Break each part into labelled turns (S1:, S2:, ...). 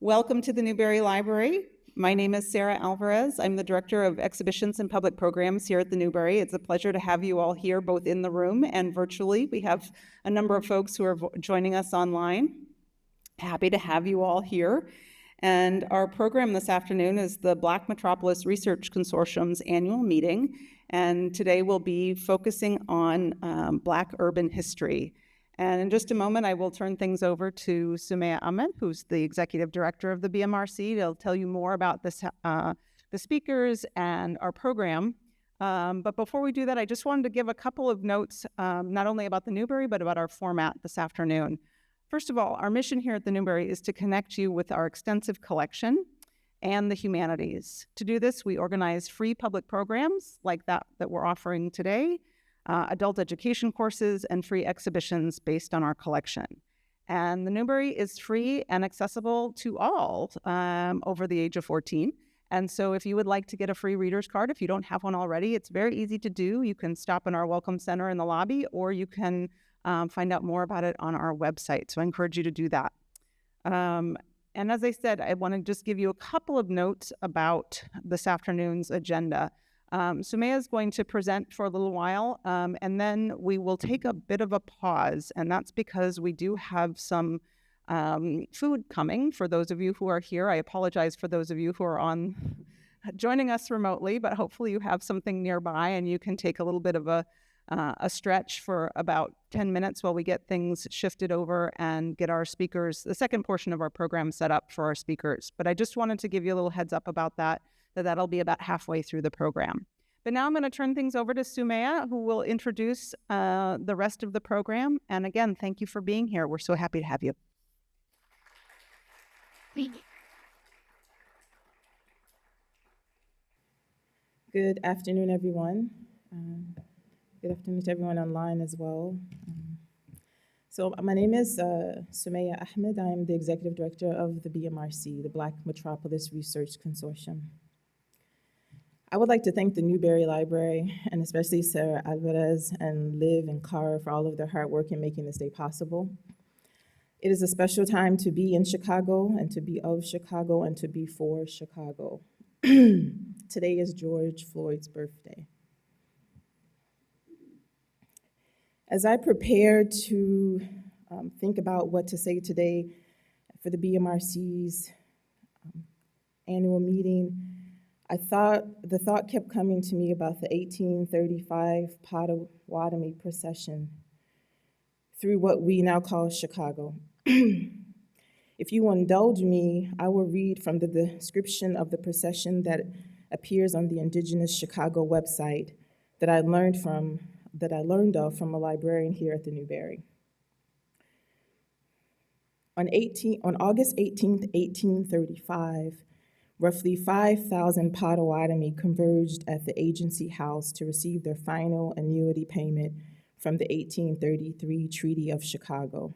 S1: Welcome to the Newberry Library. My name is Sarah Alvarez. I'm the Director of Exhibitions and Public Programs here at the Newberry. It's a pleasure to have you all here, both in the room and virtually. We have a number of folks who are joining us online. Happy to have you all here. And our program this afternoon is the Black Metropolis Research Consortium's annual meeting. And today we'll be focusing on Black urban history. And in just a moment, I will turn things over to Sumayya Ahmed, who's the Executive Director of the BMRC. They'll tell you more about this, the speakers and our program. But before we do that, I just wanted to give a couple of notes, not only about the Newberry, but about our format this afternoon. First of all, our mission here at the Newberry is to connect you with our extensive collection and the humanities. To do this, we organize free public programs like that we're offering today, adult education courses, and free exhibitions based on our collection. And the Newberry is free and accessible to all over the age of 14. And so if you would like to get a free reader's card, if you don't have one already, it's very easy to do. You can stop in our welcome center in the lobby, or you can find out more about it on our website. So I encourage you to do that. And as I said, I want to just give you a couple of notes about this afternoon's agenda. Sumayya is going to present for a little while, and then we will take a bit of a pause, and that's because we do have some food coming for those of you who are here. I apologize for those of you who are joining us remotely, but hopefully you have something nearby and you can take a little bit of a stretch for about 10 minutes while we get things shifted over and get our speakers, the second portion of our program, set up for our speakers. But I just wanted to give you a little heads up about that'll be about halfway through the program. But now I'm going to turn things over to Sumayya, who will introduce the rest of the program. And again, thank you for being here. We're so happy to have you.
S2: Good afternoon, everyone. Good afternoon to everyone online as well. So my name is Sumayya Ahmed. I am the Executive Director of the BMRC, the Black Metropolis Research Consortium. I would like to thank the Newberry Library, and especially Sarah Alvarez and Liv and Cara for all of their hard work in making this day possible. It is a special time to be in Chicago, and to be of Chicago, and to be for Chicago. Today is George Floyd's birthday. As I prepared to think about what to say today for the BMRC's annual meeting, the thought kept coming to me about the 1835 Potawatomi procession through what we now call Chicago. If you will indulge me, I will read from the description of the procession that appears on the Indigenous Chicago website that I learned of from a librarian here at the Newberry. On August 18th, 1835, roughly 5,000 Potawatomi converged at the Agency House to receive their final annuity payment from the 1833 Treaty of Chicago.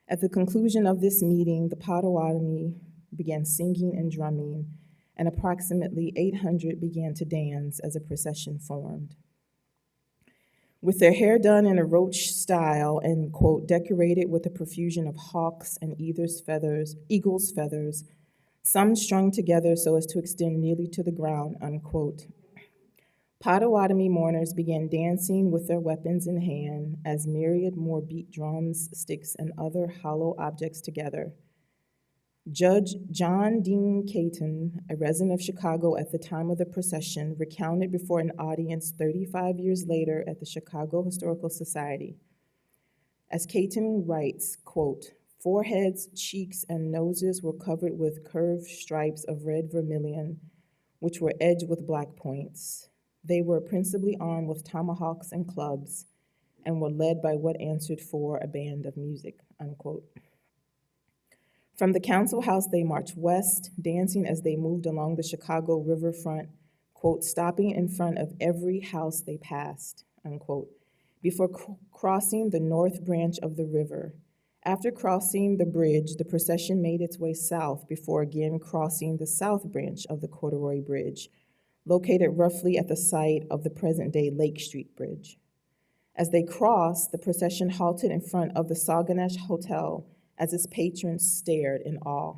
S2: At the conclusion of this meeting, the Potawatomi began singing and drumming, and approximately 800 began to dance as a procession formed. With their hair done in a roach style and, quote, decorated with a profusion of hawks and eagle's feathers, some strung together so as to extend nearly to the ground, unquote. Potawatomi mourners began dancing with their weapons in hand as myriad more beat drums, sticks, and other hollow objects together. Judge John Dean Caton, a resident of Chicago at the time of the procession, recounted before an audience 35 years later at the Chicago Historical Society. As Caton writes, quote, foreheads, cheeks, and noses were covered with curved stripes of red vermilion, which were edged with black points. They were principally armed with tomahawks and clubs, and were led by what answered for a band of music, unquote. From the council house, they marched west, dancing as they moved along the Chicago riverfront, quote, stopping in front of every house they passed, unquote, before crossing the north branch of the river. After crossing the bridge, the procession made its way south before again crossing the south branch of the Corduroy Bridge, located roughly at the site of the present-day Lake Street Bridge. As they crossed, the procession halted in front of the Saguenash Hotel as its patrons stared in awe.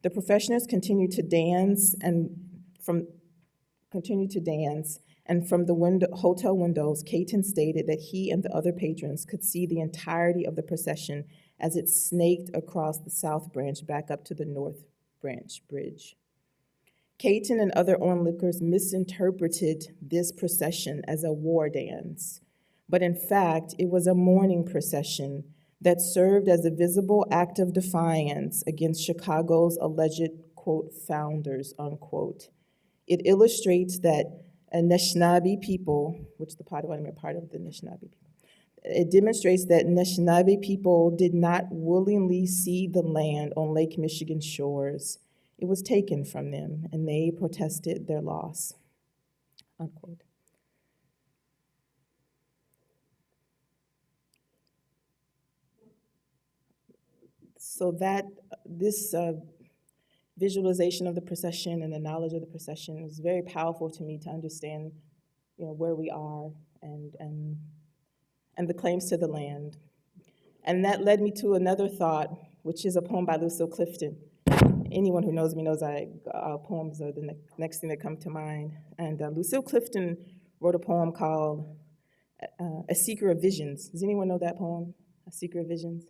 S2: The professionals continued to dance, and from the hotel windows, Caton stated that he and the other patrons could see the entirety of the procession as it snaked across the South Branch back up to the North Branch Bridge. Caton and other onlookers misinterpreted this procession as a war dance, but in fact, it was a mourning procession that served as a visible act of defiance against Chicago's alleged, quote, founders, unquote. It illustrates that Anishinaabe people, which the Potawatomi are part of the Anishinaabe people, it demonstrates that Anishinaabe people did not willingly cede the land on Lake Michigan shores. It was taken from them, and they protested their loss, unquote. So this visualization of the procession and the knowledge of the procession was very powerful to me to understand, where we are and the claims to the land. And that led me to another thought, which is a poem by Lucille Clifton. Anyone who knows me knows poems are the next thing that come to mind. And Lucille Clifton wrote a poem called A Seeker of Visions. Does anyone know that poem, A Seeker of Visions?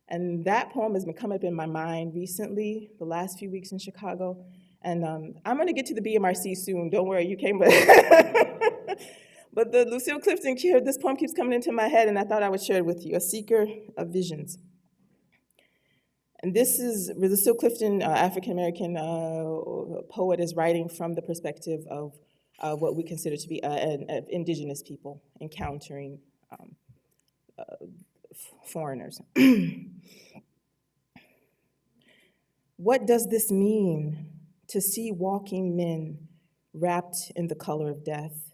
S2: And that poem has been coming up in my mind recently, the last few weeks in Chicago. And I'm going to get to the BMRC soon. Don't worry, you came. But the Lucille Clifton, this poem keeps coming into my head, and I thought I would share it with you, A Seeker of Visions. And this is Lucille Clifton, African-American poet, is writing from the perspective of what we consider to be indigenous people encountering foreigners. What does this mean to see walking men wrapped in the color of death,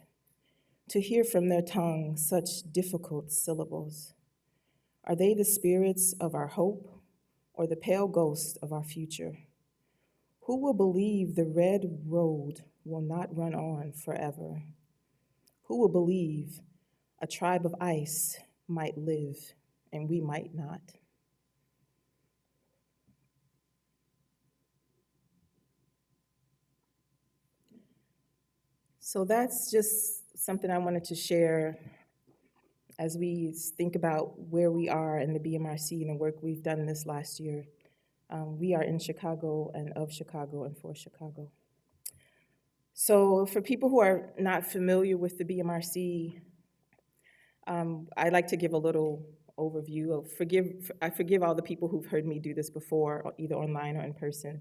S2: to hear from their tongue such difficult syllables? Are they the spirits of our hope or the pale ghosts of our future? Who will believe the red road will not run on forever? Who will believe a tribe of ice might live and we might not? So that's just something I wanted to share as we think about where we are in the BMRC and the work we've done this last year. We are in Chicago and of Chicago and for Chicago. So for people who are not familiar with the BMRC, I'd like to give a little overview of, I forgive all the people who've heard me do this before, either online or in person.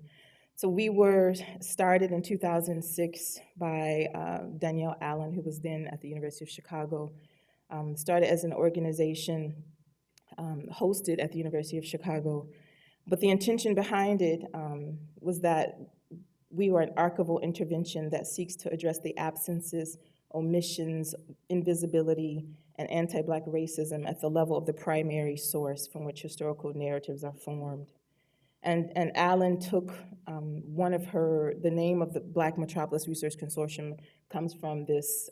S2: So we were started in 2006 by Danielle Allen, who was then at the University of Chicago. Started as an organization hosted at the University of Chicago. But the intention behind it was that we were an archival intervention that seeks to address the absences, omissions, invisibility, and anti-Black racism at the level of the primary source from which historical narratives are formed. And Allen took the name of the Black Metropolis Research Consortium comes from this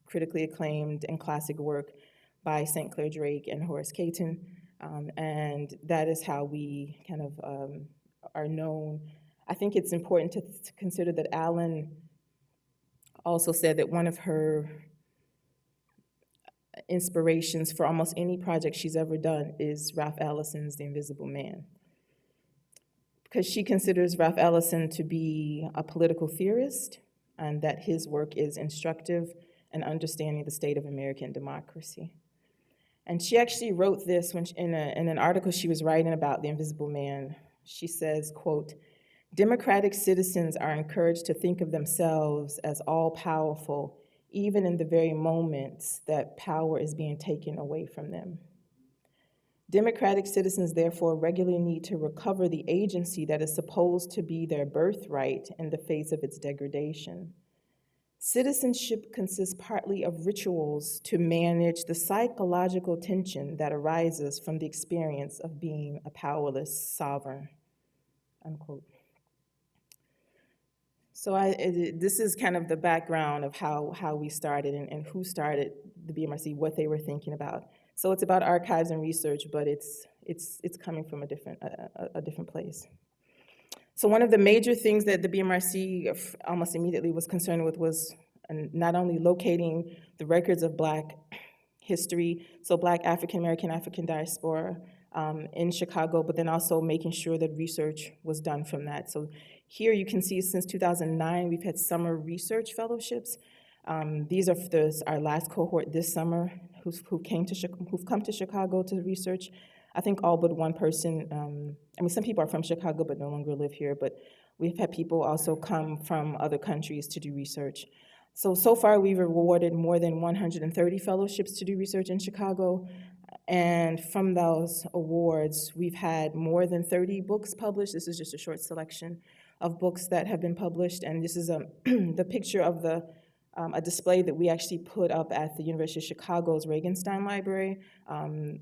S2: critically acclaimed and classic work by St. Clair Drake and Horace Caton, and that is how we kind of are known. I think it's important to consider that Allen also said that one of her inspirations for almost any project she's ever done is Ralph Ellison's The Invisible Man, because she considers Ralph Ellison to be a political theorist and that his work is instructive in understanding the state of American democracy. And she actually wrote this in an article she was writing about The Invisible Man. She says, quote, "Democratic citizens are encouraged to think of themselves as all-powerful, even in the very moments that power is being taken away from them. Democratic citizens, therefore, regularly need to recover the agency that is supposed to be their birthright in the face of its degradation. Citizenship consists partly of rituals to manage the psychological tension that arises from the experience of being a powerless sovereign," unquote. So this is kind of the background of how we started and who started the BMRC, what they were thinking about. So it's about archives and research, but it's coming from a different place. So one of the major things that the BMRC almost immediately was concerned with was not only locating the records of Black history, so Black African American, African diaspora in Chicago, but then also making sure that research was done from that. So here you can see since 2009, we've had summer research fellowships. These are our last cohort this summer who've come to Chicago to research. I think all but one person, I mean, some people are from Chicago but no longer live here, but we've had people also come from other countries to do research. So far we've awarded more than 130 fellowships to do research in Chicago, and from those awards, we've had more than 30 books published. This is just a short selection of books that have been published, and this is the picture of a display that we actually put up at the University of Chicago's Regenstein Library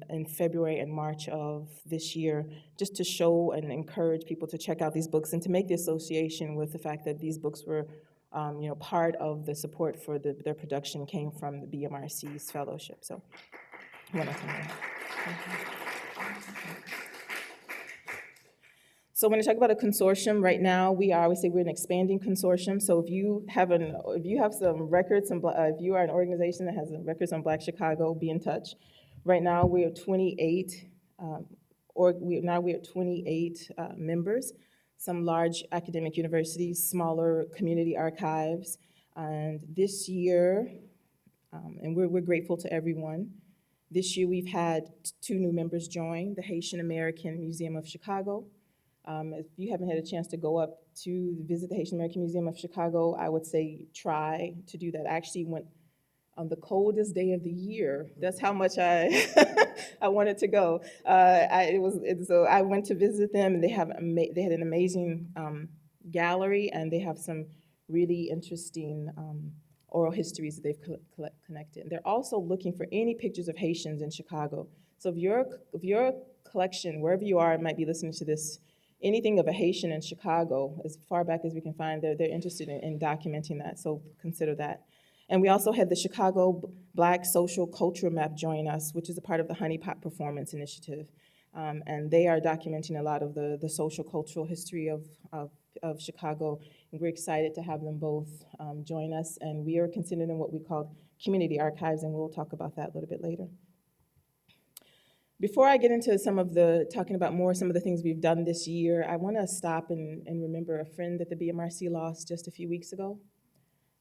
S2: in February and March of this year, just to show and encourage people to check out these books and to make the association with the fact that these books were part of the support for their production came from the BMRC's fellowship. So, So when I talk about a consortium, right now we always say we're an expanding consortium. So if you have some records, if you are an organization that has records on Black Chicago, be in touch. Right now we are 28, we are 28 members. Some large academic universities, smaller community archives, and this year, and we're grateful to everyone. This year we've had 2 new members join, the Haitian American Museum of Chicago. If you haven't had a chance to go up to visit the Haitian American Museum of Chicago, I would say try to do that. I actually went on the coldest day of the year. That's how much I I wanted to go. So I went to visit them, and they had an amazing gallery, and they have some really interesting oral histories that they've connected. They're also looking for any pictures of Haitians in Chicago. So if your collection, wherever you are, might be listening to this, anything of a Haitian in Chicago, as far back as we can find, they're interested in documenting that, so consider that. And we also had the Chicago Black Social Culture Map join us, which is a part of the Honey Pot Performance Initiative. And they are documenting a lot of the social cultural history of Chicago. And we're excited to have them both join us. And we are considering what we call community archives, and we'll talk about that a little bit later. Before I get into some of the things we've done this year, I want to stop and remember a friend that the BMRC lost just a few weeks ago.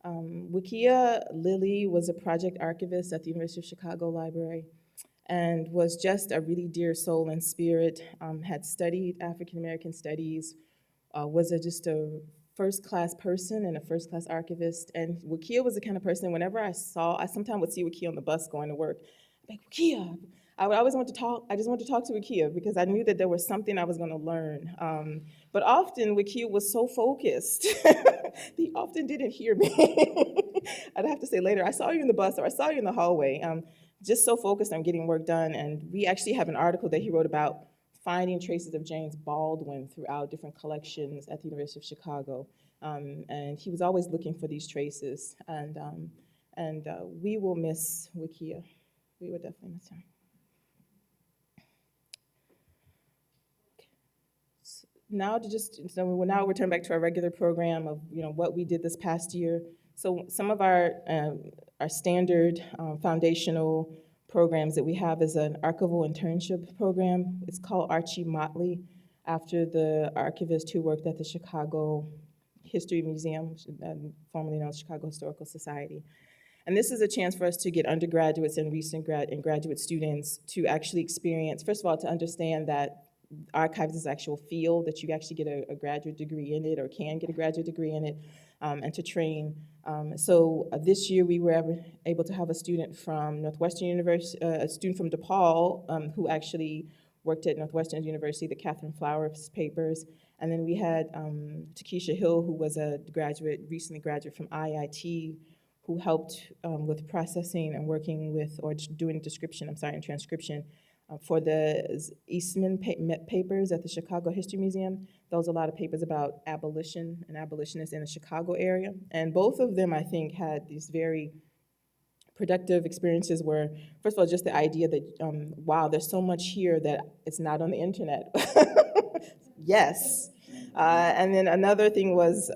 S2: Wakia Lilly was a project archivist at the University of Chicago Library and was just a really dear soul and spirit, had studied African American studies, was just a first-class person and a first-class archivist. And Wakia was the kind of person, whenever I sometimes would see Wakia on the bus going to work, I'm like, Wakia, I just wanted to talk to Wakia because I knew that there was something I was going to learn. But often Wakia was so focused, he often didn't hear me. I'd have to say later, I saw you in the bus or I saw you in the hallway, just so focused on getting work done. And we actually have an article that he wrote about finding traces of James Baldwin throughout different collections at the University of Chicago. And he was always looking for these traces. And we will miss Wakia. We will definitely miss him. Now we'll turn back to our regular program of what we did this past year. So some of our standard foundational programs that we have is an archival internship program. It's called Archie Motley, after the archivist who worked at the Chicago History Museum, formerly known as Chicago Historical Society. And this is a chance for us to get undergraduates and recent graduate students to actually experience, first of all, to understand that archives is an actual field, that you actually get a graduate degree in it or can get a graduate degree in it, and to train. So this year we were able to have a student from Northwestern University, a student from DePaul, who actually worked at Northwestern University, the Catherine Flowers papers. And then we had Takesha Hill, who was a recently graduate from IIT, who helped with processing and working with, or doing and transcription for the Eastman papers at the Chicago History Museum. Those are a lot of papers about abolition and abolitionists in the Chicago area. And both of them, I think, had these very productive experiences where, first of all, just the idea that, wow, there's so much here that it's not on the internet. Yes. And then another thing was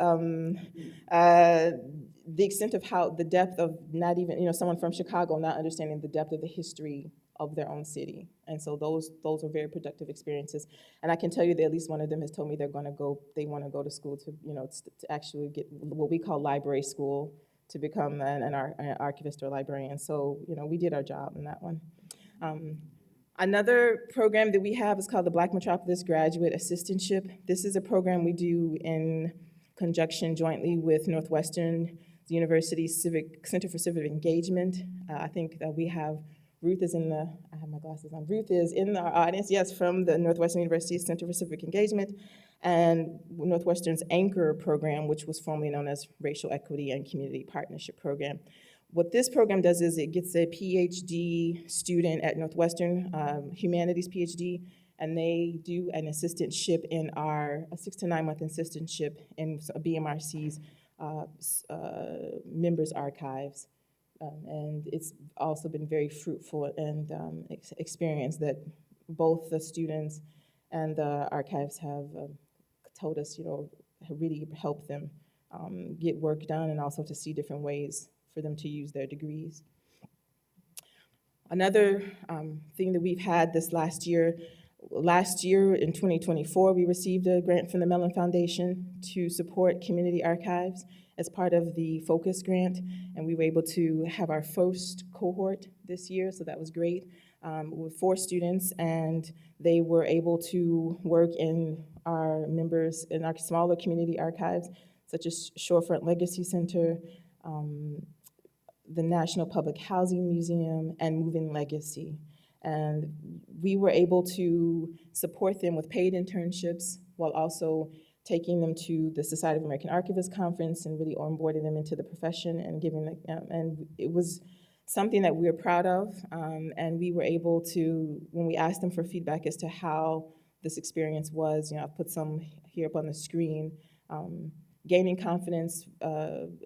S2: the extent of how the depth of not even, someone from Chicago not understanding the depth of the history of their own city. And so those are very productive experiences. And I can tell you that at least one of them has told me they want to go to school to, to actually get what we call library school, to become an archivist or librarian. So, we did our job in that one. Another program that we have is called the Black Metropolis Graduate Assistantship. This is a program we do in conjunction jointly with Northwestern University Center for Civic Engagement. I think that we have, Ruth is in the, I have my glasses on, Ruth is in our audience, yes, from the Northwestern University Center for Civic Engagement, and Northwestern's Anchor program, which was formerly known as Racial Equity and Community Partnership Program. What this program does is it gets a PhD student at Northwestern, humanities PhD, and they do an assistantship in a 6 to 9 month assistantship in BMRC's members' archives. And it's also been very fruitful and experience that both the students and the archives have told us, really helped them get work done and also to see different ways for them to use their degrees. Another thing that we've had this last year in 2024, we received a grant from the Mellon Foundation to support community archives as part of the Focus grant, and we were able to have our first cohort this year, so that was great, with 4 students, and they were able to work in our smaller community archives, such as Shorefront Legacy Center, the National Public Housing Museum, and Moving Legacy. And we were able to support them with paid internships while also taking them to the Society of American Archivists Conference and really onboarding them into the profession and giving them, and it was something that we were proud of. And we were able to, when we asked them for feedback as to how this experience was, I've put some here up on the screen, gaining confidence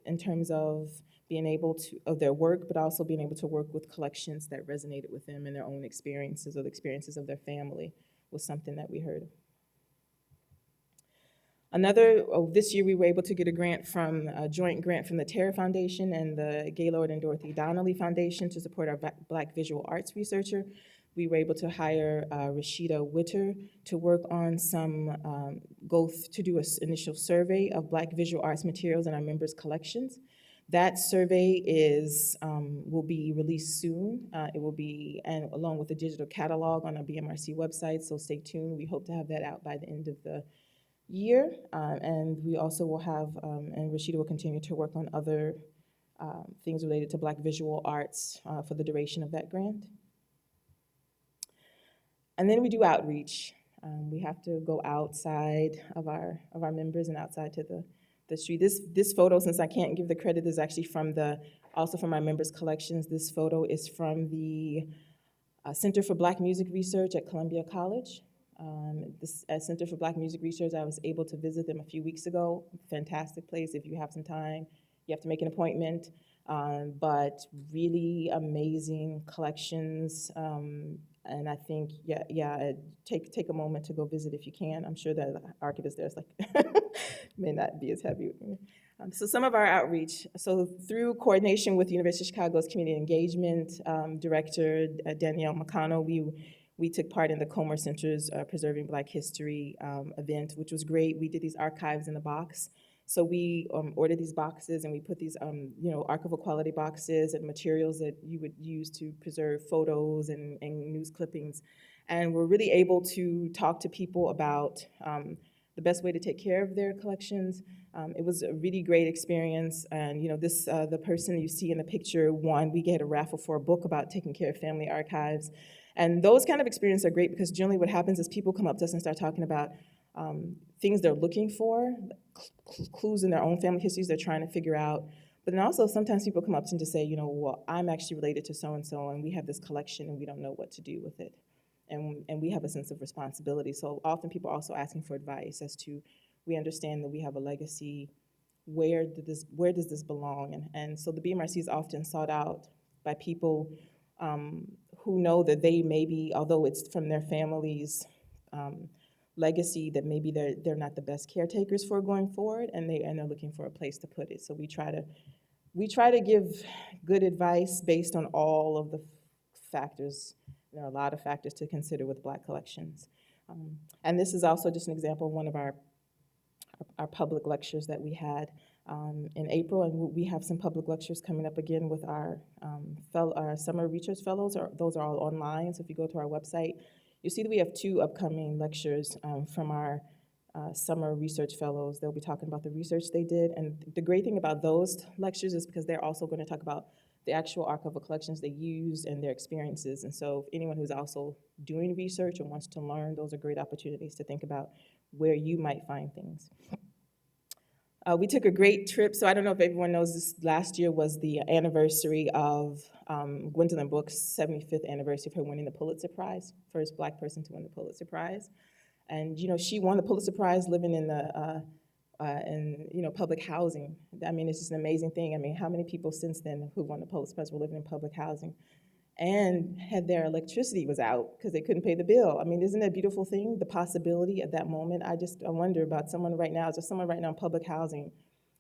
S2: in terms of being able to, of their work, but also being able to work with collections that resonated with them and their own experiences or the experiences of their family was something that we heard. This year we were able to get a joint grant from the Terra Foundation and the Gaylord and Dorothy Donnelly Foundation to support our Black visual arts researcher. We were able to hire Rashida Witter to work on to do an initial survey of Black visual arts materials in our members' collections. That survey will be released soon. It will be, and along with the digital catalog on our BMRC website, so stay tuned. We hope to have that out by the end of the year. And we also will have, and Rashida will continue to work on other things related to Black visual arts for the duration of that grant. And then we do outreach. We have to go outside of our members and outside to the street. This photo, since I can't give the credit, is actually also from our members' collections. This photo is from the Center for Black Music Research at Columbia College. This Center for Black Music Research, I was able to visit them a few weeks ago. Fantastic place if you have some time. You have to make an appointment, but really amazing collections. And I think, take a moment to go visit if you can. I'm sure that the archivist there is may not be as heavy. So some of our outreach. So through coordination with the University of Chicago's Community Engagement Director, Danielle McConnell, we took part in the Comer Center's Preserving Black History event, which was great. We did these archives in a box. So we ordered these boxes and we put these, archival quality boxes and materials that you would use to preserve photos and news clippings. And we're really able to talk to people about the best way to take care of their collections. It was a really great experience. And the person you see in the picture won. We had a raffle for a book about taking care of family archives. And those kind of experiences are great because generally what happens is people come up to us and start talking about things they're looking for, clues in their own family histories they're trying to figure out. But then also sometimes people come up to say, well, I'm actually related to so-and-so and we have this collection and we don't know what to do with it. And we have a sense of responsibility. So often people are also asking for advice as to, we understand that we have a legacy, where does this belong? And so the BMRC is often sought out by people who know that they may be, although it's from their family's legacy that maybe they're not the best caretakers for going forward, and they're looking for a place to put it. So we try to give good advice based on all of the factors. There are a lot of factors to consider with Black collections. And this is also just an example of one of our public lectures that we had in April, and we have some public lectures coming up again with our summer research fellows. Those are all online, so if you go to our website, you'll see that we have 2 upcoming lectures from our summer research fellows. They'll be talking about the research they did, and the great thing about those lectures is because they're also going to talk about the actual archival collections they used and their experiences. And so if anyone who's also doing research and wants to learn, those are great opportunities to think about where you might find things. We took a great trip. So I don't know if everyone knows this, last year was the anniversary of Gwendolyn Brooks' 75th anniversary of her winning the Pulitzer Prize, first Black person to win the Pulitzer Prize. And she won the Pulitzer Prize living in public housing. I mean, it's just an amazing thing. I mean, how many people since then who won the Pulitzer Prize were living in public housing and had their electricity was out because they couldn't pay the bill? I mean, isn't that a beautiful thing, the possibility at that moment? I wonder about someone right now, is there someone right now in public housing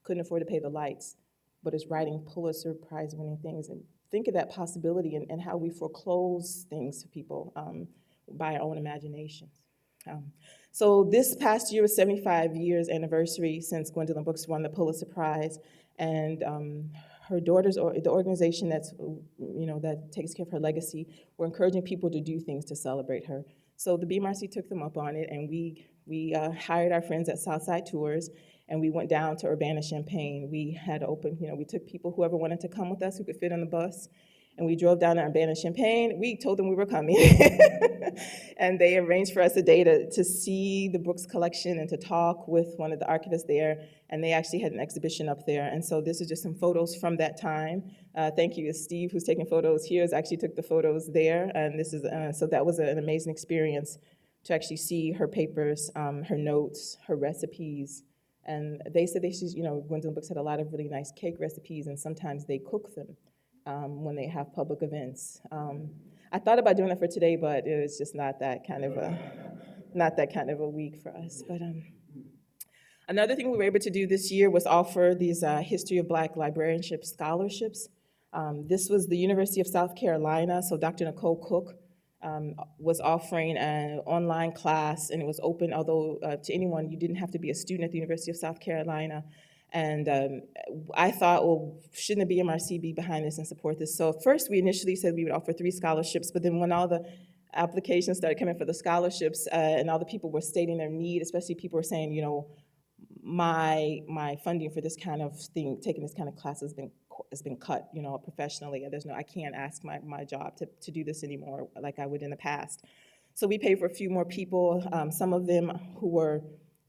S2: couldn't afford to pay the lights, but is writing Pulitzer Prize winning things? And think of that possibility and how we foreclose things to people by our own imaginations. So this past year was 75 years anniversary since Gwendolyn Brooks won the Pulitzer Prize, and her daughters, or the organization that takes care of her legacy, were encouraging people to do things to celebrate her. So the BMRC took them up on it, and we hired our friends at Southside Tours, and we went down to Urbana-Champaign. We had open, we took people, whoever wanted to come with us, who could fit on the bus, and we drove down to Urbana-Champaign. We told them we were coming, and they arranged for us a day to see the Brooks collection and to talk with one of the archivists there, and they actually had an exhibition up there. And so this is just some photos from that time. Thank you to Steve, who's taking photos here, actually took the photos there, and this is, so that was an amazing experience to actually see her papers, her notes, her recipes. And they said Gwendolyn Brooks had a lot of really nice cake recipes, and sometimes they cook them when they have public events. I thought about doing that for today, but it was just not that kind of a week for us. But another thing we were able to do this year was offer these History of Black Librarianship scholarships. This was the University of South Carolina, so Dr. Nicole Cook was offering an online class, and it was open, although to anyone. You didn't have to be a student at the University of South Carolina. And I thought, well, shouldn't the BMRC be behind this and support this? So first, we initially said we would offer 3 scholarships, but then when all the applications started coming for the scholarships and all the people were stating their need, especially people were saying, my funding for this kind of thing, taking this kind of class has been cut, professionally. I can't ask my job to do this anymore like I would in the past. So we paid for a few more people, some of them who were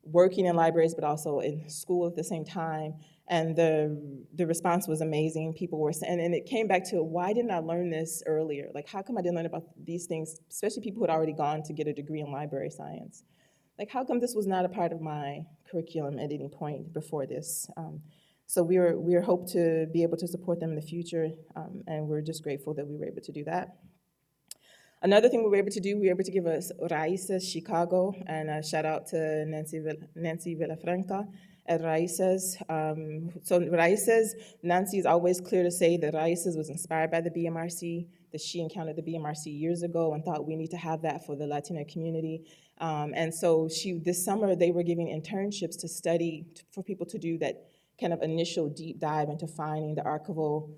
S2: working in libraries, but also in school at the same time. And the response was amazing. People were saying, and it came back to, why didn't I learn this earlier? Like, how come I didn't learn about these things, especially people who had already gone to get a degree in library science? Like, how come this was not a part of my curriculum at any point before this? So we hope to be able to support them in the future, and we're just grateful that we were able to do that. Another thing we were able to do, we were able to give us Raíces Chicago, and a shout out to Nancy Villafranca at Raíces. So Raíces, Nancy is always clear to say that Raíces was inspired by the BMRC, that she encountered the BMRC years ago and thought we need to have that for the Latino community. And so this summer they were giving internships to study, for people to do that kind of initial deep dive into finding the archival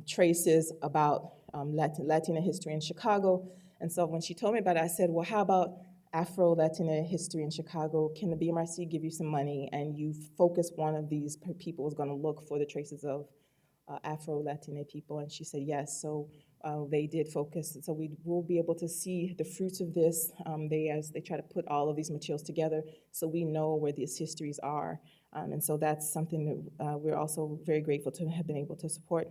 S2: traces about Latina history in Chicago. And so when she told me about it, I said, well, how about Afro-Latina history in Chicago? Can the BMRC give you some money and you focus one of these people is gonna look for the traces of Afro-Latina people? And she said yes, so they did focus. So we will be able to see the fruits of this as they try to put all of these materials together, so we know where these histories are. And so that's something that we're also very grateful to have been able to support.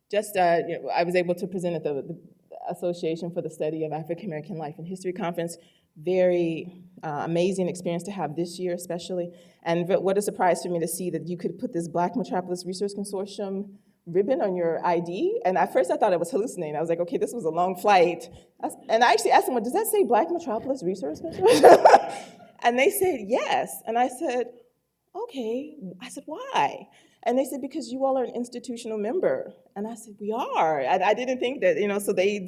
S2: Just, I was able to present at the Association for the Study of African American Life and History Conference. Very amazing experience to have this year, especially. And what a surprise for me to see that you could put this Black Metropolis Research Consortium ribbon on your ID. And at first I thought I was hallucinating. I was like, okay, this was a long flight. And I actually asked someone, does that say Black Metropolis Resource Center? And they said, yes. And I said, okay. I said, why? And they said, because you all are an institutional member. And I said, we are. I didn't think that,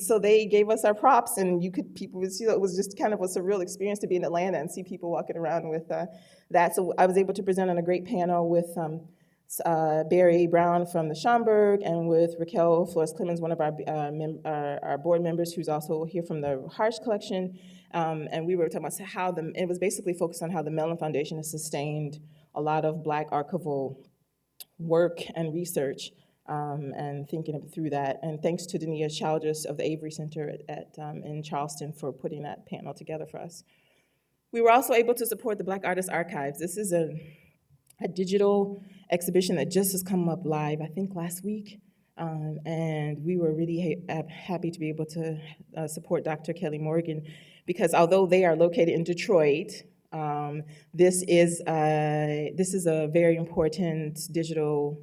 S2: so they gave us our props, and people would see. It was just kind of a surreal experience to be in Atlanta and see people walking around with that. So I was able to present on a great panel with Barry Brown from the Schomburg, and with Raquel Flores Clemens, one of our board members, who's also here from the Harsh Collection. And we were talking about how it was basically focused on how the Mellon Foundation has sustained a lot of Black archival work and research, and thinking through that. And thanks to Dania Childress of the Avery Center in Charleston for putting that panel together for us. We were also able to support the Black Artists Archives. This is a digital exhibition that just has come up live, I think last week. And we were really happy to be able to support Dr. Kelly Morgan, because although they are located in Detroit, this is a very important digital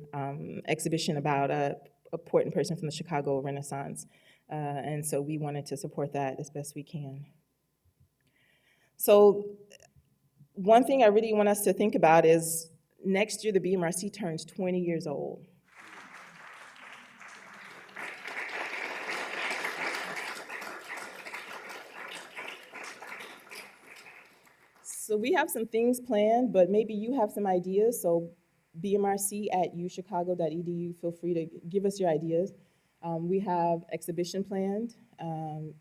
S2: exhibition about an important person from the Chicago Renaissance. And so we wanted to support that as best we can. So one thing I really want us to think about is next year the BMRC turns 20 years old. So we have some things planned, but maybe you have some ideas. So bmrc@uchicago.edu, feel free to give us your ideas. We have exhibition planned,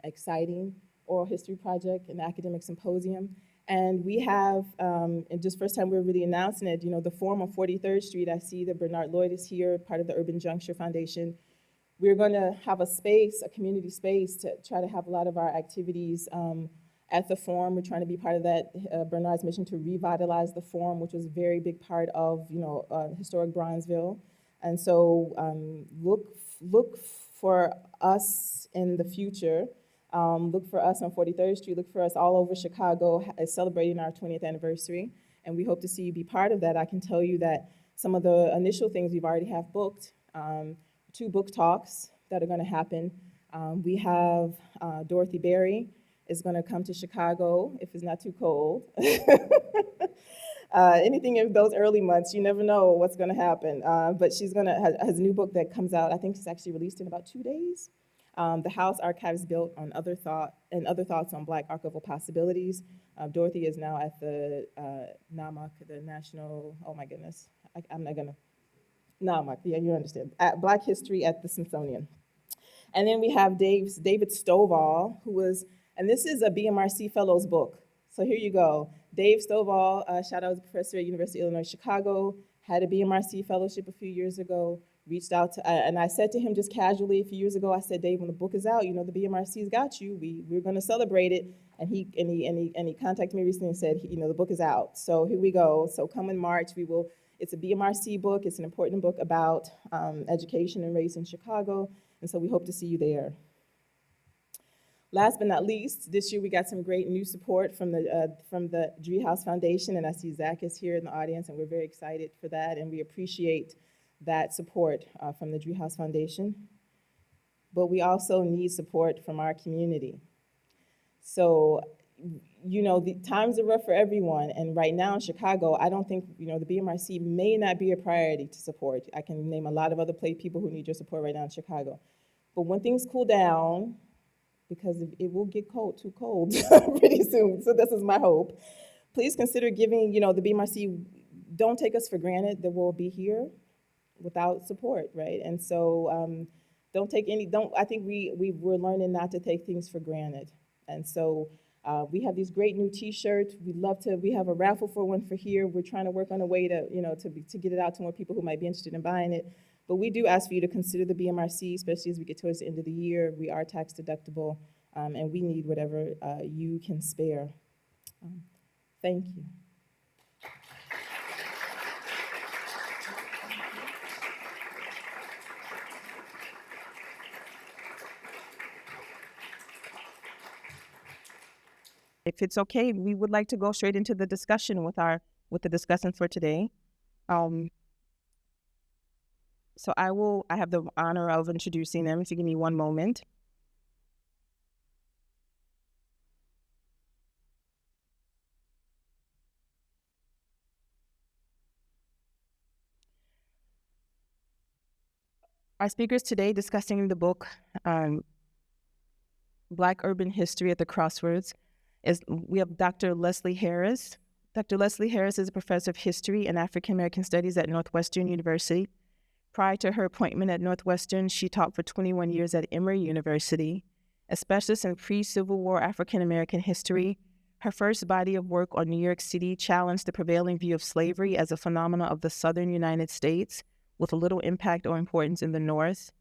S2: exciting oral history project, an academic symposium. And we have, and just first time we're really announcing it, the Forum on 43rd Street. I see that Bernard Lloyd is here, part of the Urban Juncture Foundation. We're gonna have a community space to try to have a lot of our activities at the Forum. We're trying to be part of that, Bernard's mission to revitalize the Forum, which was a very big part of, historic Bronzeville. And so look for us in the future. Look for us on 43rd Street, look for us all over Chicago celebrating our 20th anniversary. And we hope to see you be part of that. I can tell you that some of the initial things we've already have booked, 2 book talks that are gonna happen. We have Dorothy Berry is gonna come to Chicago if it's not too cold. Anything in those early months, you never know what's gonna happen. But she's has a new book that comes out, I think it's actually released in about 2 days. The House Archives Built on Other Thoughts on Black Archival Possibilities. Dorothy is now at the NAMAC, the National, oh my goodness, I'm not gonna, NAMAC, yeah, you understand, at Black History at the Smithsonian. And then we have David Stovall, who was, and this is a BMRC Fellows book. So here you go. Dave Stovall, shout out to professor at University of Illinois, Chicago, had a BMRC fellowship a few years ago, reached out to, and I said to him just casually a few years ago, I said, Dave, when the book is out, the BMRC's got you. We're gonna celebrate it. And he contacted me recently and said, the book is out. So here we go. So come in March, it's a BMRC book. It's an important book about education and race in Chicago. And so we hope to see you there. Last but not least, this year we got some great new support from the Driehaus Foundation, and I see Zach is here in the audience, and we're very excited for that, and we appreciate that support from the Driehaus Foundation. But we also need support from our community. So, the times are rough for everyone, and right now in Chicago, I don't think, the BMRC may not be a priority to support. I can name a lot of other people who need your support right now in Chicago. But when things cool down, because it will get too cold pretty soon, so this is my hope. Please consider giving, the BMRC, don't take us for granted that we'll be here without support, right? And so I think we're learning not to take things for granted. And so we have these great new t-shirts. We have a raffle for one for here. We're trying to work on a way to get it out to more people who might be interested in buying it. But we do ask for you to consider the BMRC, especially as we get towards the end of the year. We are tax deductible, and we need whatever you can spare. Thank you.
S3: If it's okay, we would like to go straight into the discussion with the discussant for today. So I have the honor of introducing them, if you give me one moment. Our speakers today discussing the book, Black Urban History at the Crossroads, we have Dr. Leslie Harris. Dr. Leslie Harris is a professor of history and African American studies at Northwestern University. Prior to her appointment at Northwestern, she taught for 21 years at Emory University. A specialist in pre-Civil War African American history, her first body of work on New York City challenged the prevailing view of slavery as a phenomenon of the Southern United States with little impact or importance in the North.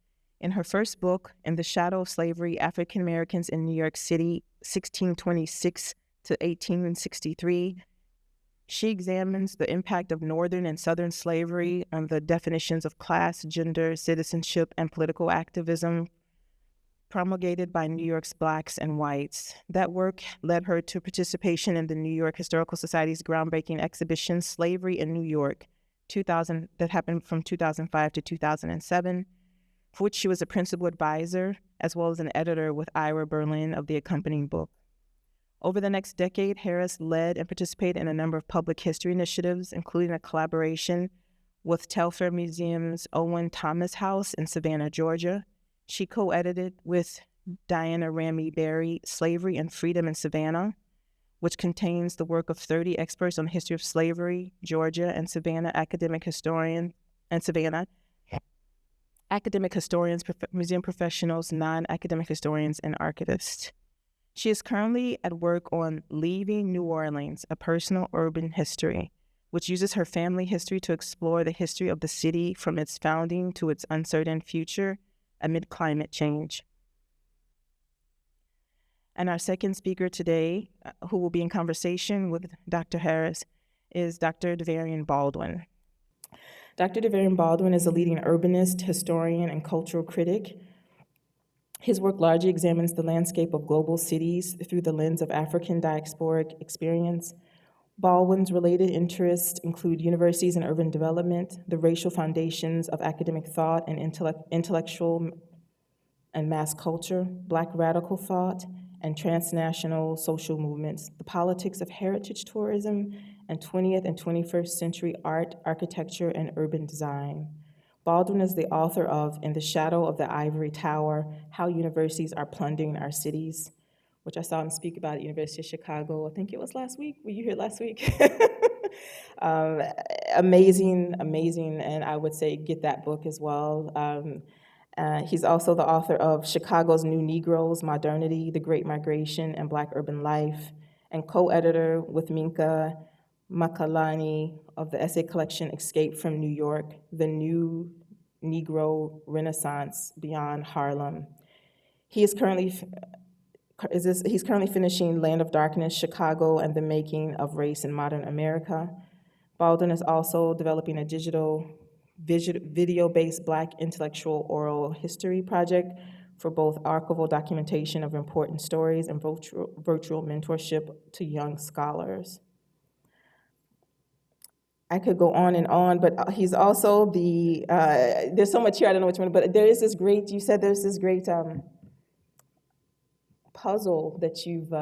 S3: In her first book, In the Shadow of Slavery, African Americans in New York City, 1626 to 1863, she examines the impact of Northern and Southern slavery on the definitions of class, gender, citizenship, and political activism promulgated by New York's Blacks and whites. That work led her to participation in the New York Historical Society's groundbreaking exhibition, Slavery in New York, that happened from 2005 to 2007, for which she was a principal advisor, as well as an editor with Ira Berlin of the accompanying book. Over the next decade, Harris led and participated in a number of public history initiatives, including a collaboration with Telfair Museum's Owen Thomas House in Savannah, Georgia. She co-edited with Diana Ramey Berry, Slavery and Freedom in Savannah, which contains the work of 30 experts on the history of slavery, Georgia, and Savannah academic historians, museum professionals, non-academic historians, and archivists. She is currently at work on Leaving New Orleans, A Personal Urban History, which uses her family history to explore the history of the city from its founding to its uncertain future amid climate change. And our second speaker today, who will be in conversation with Dr. Harris, is Dr. Davarian Baldwin.
S2: Dr. Davarian Baldwin is a leading urbanist, historian, and cultural critic. His work largely examines the landscape of global cities through the lens of African diasporic experience. Baldwin's related interests include universities and urban development, the racial foundations of academic thought and intellectual and mass culture, Black radical thought, and transnational social movements, the politics of heritage tourism, and 20th and 21st century art, architecture, and urban design. Baldwin is the author of In the Shadow of the Ivory Tower, How Universities Are Plundering Our Cities, which I saw him speak about at University of Chicago. I think it was last week. Were you here last week? Amazing, and I would say get that book as well. He's also the author of Chicago's New Negroes, Modernity, The Great Migration, and Black Urban Life, and co-editor with Minka Makalani of the essay collection Escape from New York, The New Negro Renaissance Beyond Harlem. He's currently finishing Land of Darkness, Chicago, and the Making of Race in Modern America. Baldwin is also developing a digital video-based Black intellectual oral history project for both archival documentation of important stories and virtual mentorship to young scholars. I could go on, but he's also there's so much here, I don't know which one, but there is this great, you said there's this great puzzle that you've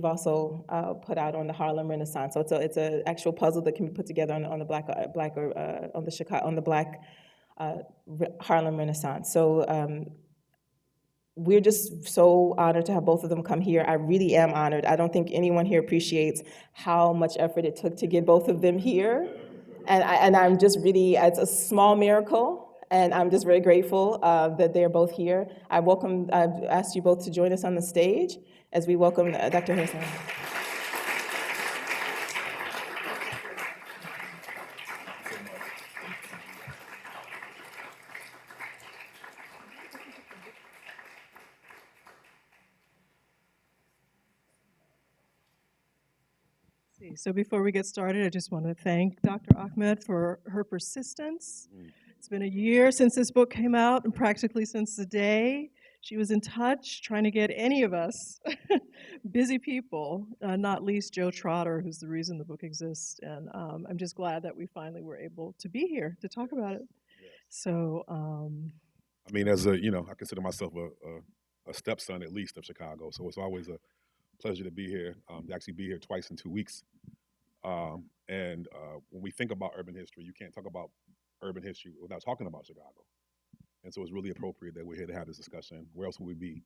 S2: also put out on the Harlem Renaissance. So it's an actual puzzle that can be put together on the Black Harlem Renaissance. So we're just so honored to have both of them come here. I really am honored. I don't think anyone here appreciates how much effort it took to get both of them here. And I'm just really, it's a small miracle, and I'm just very grateful that they're both here. I've asked you both to join us on the stage as we welcome Dr. Harrison.
S4: So before we get started, I just want to thank Dr. Ahmed for her persistence. It's been a year since this book came out, and practically since the day she was in touch trying to get any of us, busy people, not least Joe Trotter, who's the reason the book exists. And I'm just glad that we finally were able to be here to talk about it. So,
S5: I mean, as a, I consider myself a stepson at least of Chicago, so it's always a pleasure to be here. To actually be here twice in 2 weeks. And when we think about urban history, you can't talk about urban history without talking about Chicago. And so it's really appropriate that we're here to have this discussion. Where else would we be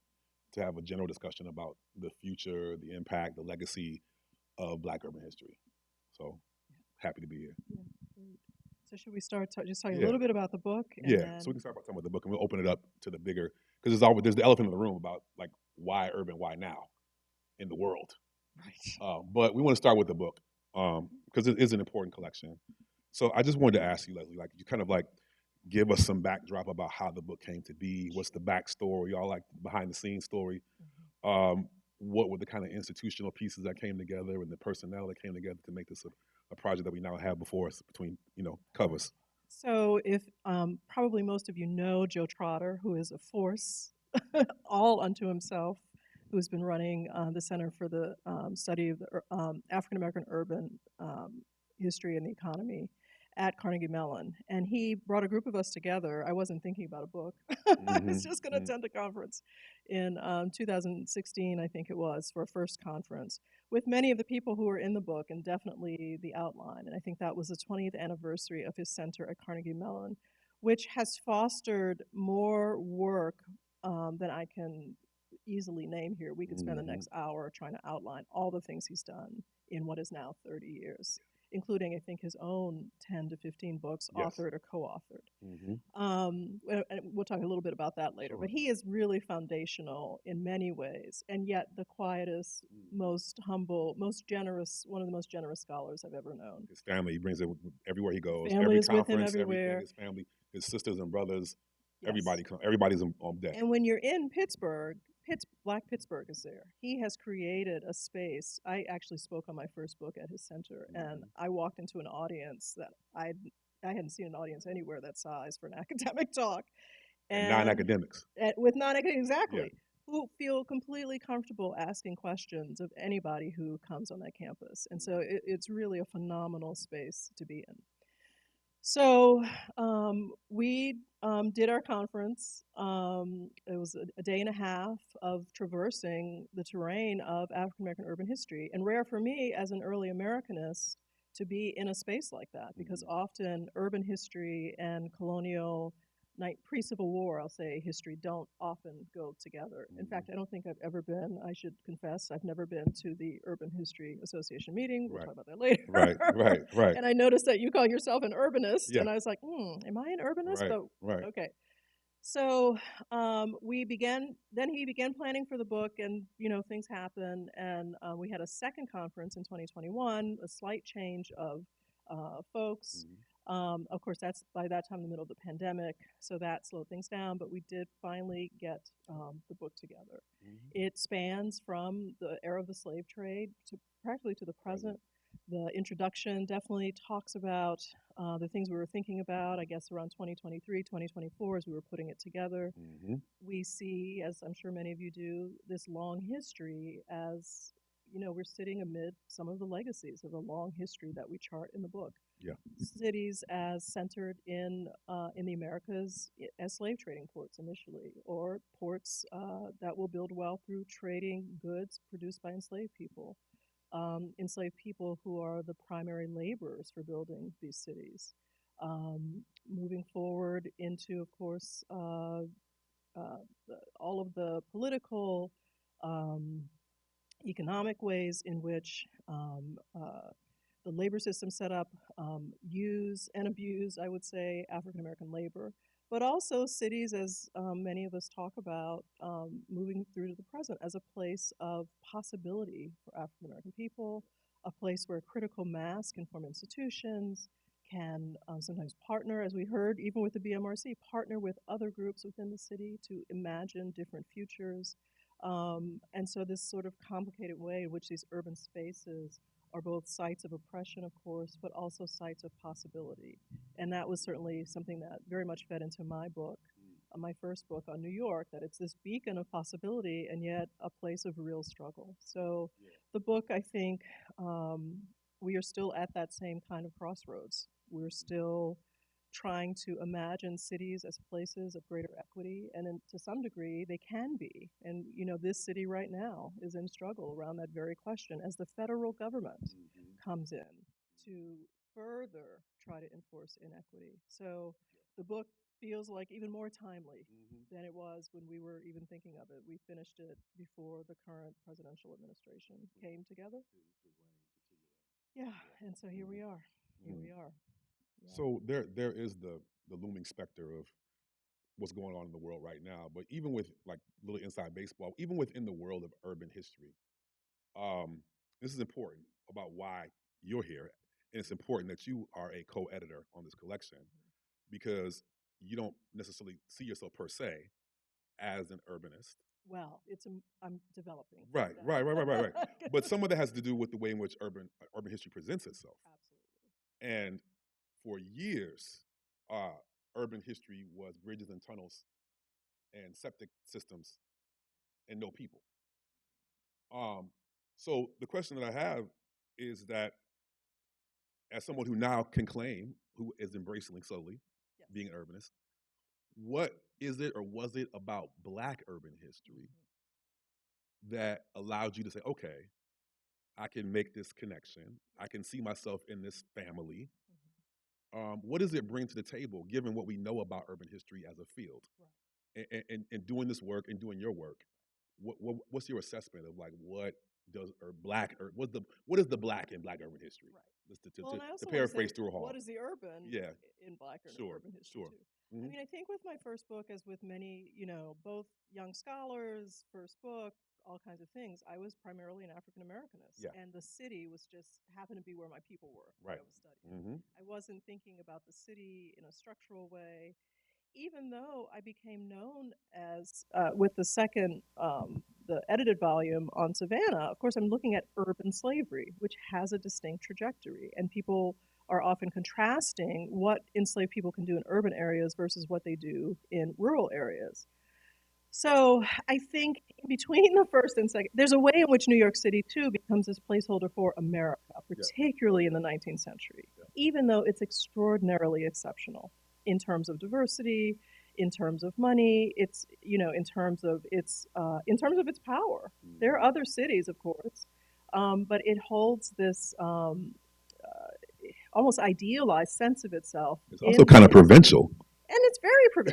S5: to have a general discussion about the future, the impact, the legacy of Black urban history? So happy to be here.
S4: yeah, great. So should we start just talking a
S5: Yeah.
S4: little bit about the book? And
S5: Yeah,
S4: then,
S5: so we can start by talking about the book, and we'll open it up to the bigger, because there's the elephant in the room about like why urban, why now in the world.
S4: right.
S5: But we want to start with the book because it is an important collection. So I just wanted to ask you, Leslie, like you kind of like give us some backdrop about how the book came to be. What's the backstory? All like behind the scenes story. What were the kind of institutional pieces that came together and the personnel that came together to make this a project that we now have before us between covers.
S4: So if probably most of you know Joe Trotter, who is a force all unto himself, who has been running the Center for the Study of the African American Urban History and the Economy at Carnegie Mellon. And he brought a group of us together. I wasn't thinking about a book. I was just going to attend a conference in 2016, I think it was, for a first conference, with many of the people who were in the book and definitely the outline. And I think that was the 20th anniversary of his center at Carnegie Mellon, which has fostered more work than I can easily name here. We could spend the next hour trying to outline all the things he's done in what is now 30 years, including, I think, his own 10 to 15 books,
S5: Yes.
S4: authored or co-authored. And we'll talk a little bit about that later.
S5: Sure.
S4: But he is really foundational in many ways, and yet the quietest, most humble, most generous, one of the most generous scholars I've ever known.
S5: His family, he brings it everywhere he goes.
S4: Family
S5: Every
S4: is with him
S5: conference,
S4: everywhere.
S5: everything, his family, his sisters and brothers,
S4: Yes.
S5: everybody's on deck.
S4: And when you're in Pittsburgh, Black Pittsburgh is there. He has created a space. I actually spoke on my first book at his center, and I walked into an audience that I hadn't seen an audience anywhere that size for an academic talk.
S5: And non-academics.
S4: With non-academics, exactly, who feel completely comfortable asking questions of anybody who comes on that campus. And so it's really a phenomenal space to be in. So we did our conference. It was a day and a half of traversing the terrain of African American urban history, and rare for me as an early Americanist to be in a space like that, because often urban history and colonial, pre-Civil War, I'll say, history don't often go together. In fact, I don't think I've ever been, I should confess, I've never been to the Urban History Association meeting. We'll talk about that later.
S5: Right.
S4: And I noticed that you call yourself an urbanist, and I was like, am I an urbanist?
S5: Right.
S4: Okay. So he began planning for the book, and things happened, and we had a second conference in 2021, a slight change of folks. Of course, that's by that time in the middle of the pandemic, so that slowed things down, but we did finally get the book together. It spans from the era of the slave trade to practically to the present. The introduction definitely talks about the things we were thinking about, I guess, around 2023, 2024, as we were putting it together. We see, as I'm sure many of you do, this long history as, we're sitting amid some of the legacies of the long history that we chart in the book. Cities as centered in the Americas as slave trading ports initially, or ports that will build wealth through trading goods produced by enslaved people who are the primary laborers for building these cities. Moving forward into, of course, all of the political, economic ways in which the labor system set up use and abuse, I would say, African American labor, but also cities, as many of us talk about, moving through to the present as a place of possibility for African American people, a place where critical mass can form institutions, can sometimes partner, as we heard, even with the BMRC, partner with other groups within the city to imagine different futures. And so this sort of complicated way in which these urban spaces are both sites of oppression, of course, but also sites of possibility. And that was certainly something that very much fed into my book, my first book on New York, that it's this beacon of possibility and yet a place of real struggle. So the book, I think, we are still at that same kind of crossroads. We're still trying to imagine cities as places of greater equity, and to some degree they can be. And this city right now is in struggle around that very question as the federal government comes in to further try to enforce inequity. So the book feels like even more timely than it was when we were even thinking of it. We finished it before the current presidential administration came together. Yeah, and so here we are. Here we are. Yeah.
S5: So there is the looming specter of what's going on in the world right now. But even with like little inside baseball, even within the world of urban history, this is important about why you're here. And it's important that you are a co-editor on this collection because you don't necessarily see yourself per se as an urbanist.
S4: Well, I'm developing.
S5: Right. But some of that has to do with the way in which urban history presents itself.
S4: Absolutely.
S5: And for years, urban history was bridges and tunnels and septic systems and no people. So the question that I have is that as someone who now can claim, who is embracing slowly being an urbanist, what is it or was it about Black urban history that allowed you to say, okay, I can make this connection. I can see myself in this family. What does it bring to the table, given what we know about urban history as a field? Right. And doing this work and doing your work, what's your assessment of like what is the Black in Black urban history?
S4: Right.
S5: To paraphrase through a hall.
S4: What is the urban in Black urban history too? I mean, I think with my first book, as with many, both young scholars, first book, all kinds of things, I was primarily an African Americanist, and the city was just happened to be where my people were. Right. I was studying. I wasn't thinking about the city in a structural way, even though I became known as with the second, the edited volume on Savannah. Of course, I'm looking at urban slavery, which has a distinct trajectory, and people are often contrasting what enslaved people can do in urban areas versus what they do in rural areas. So I think in between the first and second, there's a way in which New York City, too, becomes this placeholder for America, particularly in the 19th century, even though it's extraordinarily exceptional in terms of diversity, in terms of money, it's, in terms of its power. There are other cities, of course, but it holds this almost idealized sense of itself.
S5: It's also kind of provincial.
S4: And it's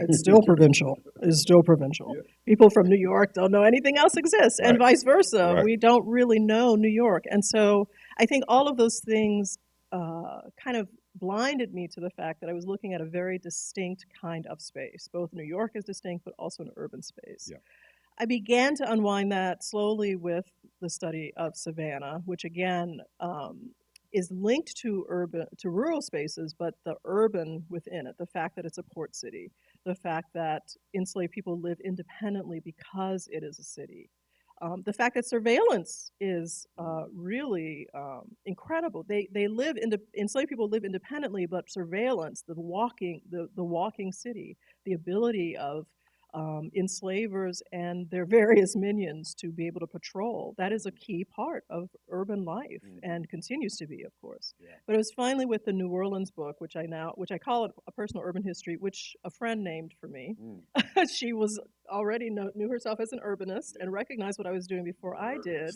S4: it's still provincial. It's still provincial. Yeah. People from New York don't know anything else exists, and vice versa. Right. We don't really know New York. And so I think all of those things kind of blinded me to the fact that I was looking at a very distinct kind of space. Both New York is distinct, but also an urban space. Yeah. I began to unwind that slowly with the study of Savannah, which again is linked to rural spaces, but the urban within it, the fact that it's a port city, the fact that enslaved people live independently because it is a city, the fact that surveillance is really incredible. Enslaved people live independently, but surveillance, the walking city, the ability of enslavers and their various minions to be able to patrol. That is a key part of urban life and continues to be, of course. Yeah. But it was finally with the New Orleans book, which I call it a personal urban history, which a friend named for me. She was already knew herself as an urbanist and recognized what I was doing before I did.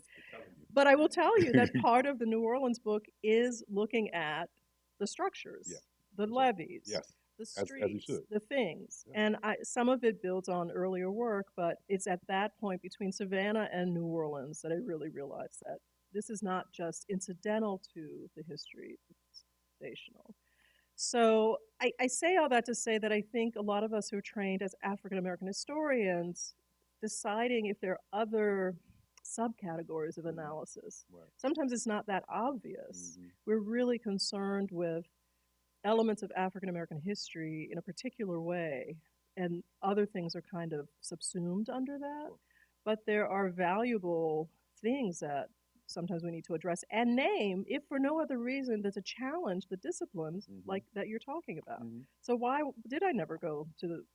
S4: But I will tell you that part of the New Orleans book is looking at the structures, the levees. Yes. The streets, the things. Yeah. And some of it builds on earlier work, but it's at that point between Savannah and New Orleans that I really realized that this is not just incidental to the history, it's foundational. So I say all that to say that I think a lot of us who are trained as African American historians, deciding if there are other subcategories of analysis, sometimes it's not that obvious. We're really concerned with elements of African American history in a particular way, and other things are kind of subsumed under that. But there are valuable things that sometimes we need to address and name, if for no other reason than to challenge the disciplines like that you're talking about. So why have I never gone to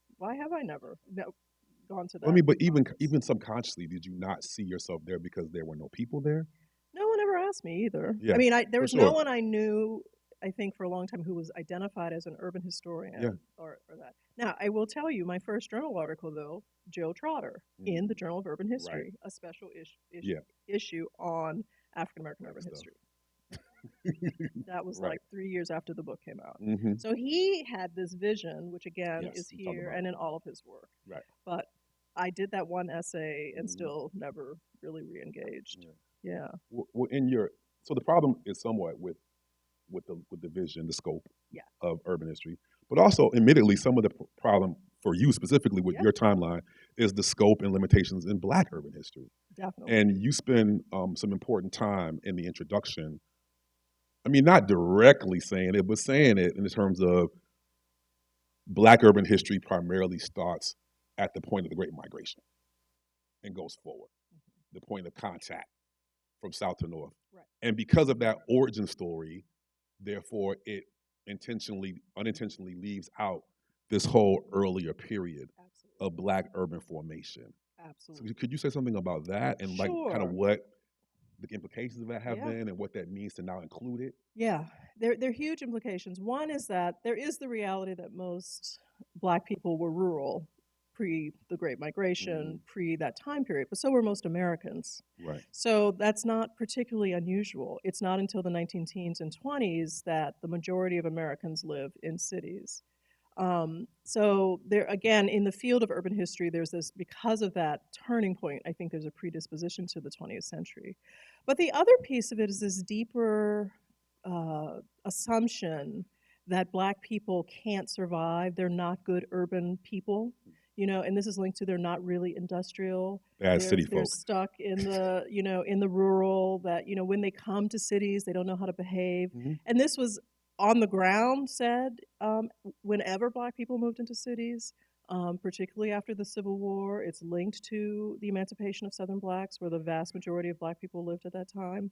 S4: that?
S5: I mean, but even subconsciously, did you not see yourself there because there were no people there?
S4: No one ever asked me either.
S5: Yeah,
S4: I mean, there was no one I knew I think, for a long time who was identified as an urban historian
S5: Yeah.
S4: or that. Now, I will tell you, my first journal article, though, Joe Trotter, in the Journal of Urban History, a special
S5: Yeah.
S4: issue on African American urban
S5: stuff.
S4: history. That was
S5: Right.
S4: like 3 years after the book came out.
S5: Mm-hmm.
S4: So he had this vision, which again
S5: Yes,
S4: is
S5: we talked
S4: here
S5: about
S4: and in
S5: that.
S4: all of his work.
S5: Right.
S4: But I did that one essay and
S5: Mhm.
S4: still never really re-engaged. Yeah.
S5: Well, in your so the problem is somewhat with the vision, the scope
S4: Yeah.
S5: of urban history, but also, admittedly, some of the problem for you specifically with
S4: Yeah.
S5: your timeline is the scope and limitations in Black urban history.
S4: Definitely.
S5: And you spend some important time in the introduction. I mean, not directly saying it, but saying it in terms of Black urban history primarily starts at the point of the Great Migration and goes forward, the point of contact from south to north.
S4: Right.
S5: And because of that origin story, therefore, it unintentionally leaves out this whole earlier period
S4: Absolutely.
S5: of Black urban formation.
S4: Absolutely.
S5: So could you say something about that and like kind of
S4: Sure.
S5: what the implications of that have
S4: Yeah.
S5: been and what that means to now include it?
S4: Yeah, there are huge implications. One is that there is the reality that most Black people were rural pre the Great Migration, pre that time period, but so were most Americans.
S5: Right.
S4: So that's not particularly unusual. It's not until the 19 teens and 20s that the majority of Americans live in cities. So there, again, in the field of urban history, there's this, because of that turning point, I think there's a predisposition to the 20th century. But the other piece of it is this deeper assumption that Black people can't survive. They're not good urban people, you know, and this is linked to they're not really industrial.
S5: Bad city
S4: They're
S5: folk.
S4: stuck in the, you know, in the rural, that, you know, when they come to cities, they don't know how to behave.
S5: Mhm.
S4: And this was on the ground said whenever Black people moved into cities, particularly after the Civil War. It's linked to the emancipation of Southern Blacks, where the vast majority of Black people lived at that time.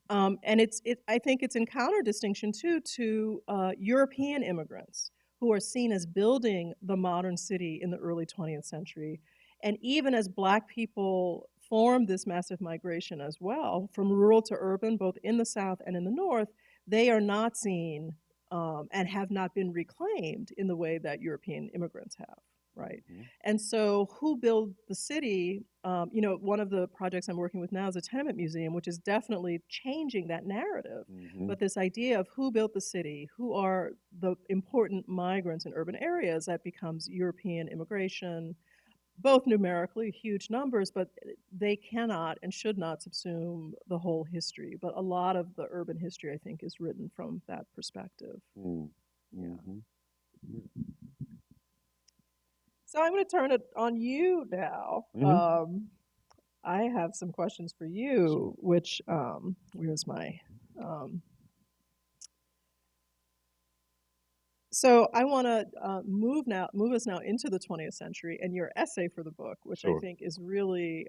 S4: And I think it's in counter-distinction, too, to European immigrants who are seen as building the modern city in the early 20th century. And even as Black people formed this massive migration as well, from rural to urban, both in the South and in the North, they are not seen and have not been reclaimed in the way that European immigrants have, right?
S5: Mhm.
S4: And so who built the city? You know, one of the projects I'm working with now is a tenement museum, which is definitely changing that narrative.
S5: Mhm.
S4: But this idea of who built the city, who are the important migrants in urban areas, that becomes European immigration, both numerically, huge numbers, but they cannot and should not subsume the whole history. But a lot of the urban history, I think, is written from that perspective.
S5: Mm.
S4: Yeah.
S5: Mhm.
S4: So I'm going to turn it on you now.
S5: Mhm.
S4: I have some questions for you, which, where's my, so I want to move us now into the 20th century and your essay for the book, which I
S5: Sure.
S4: think is really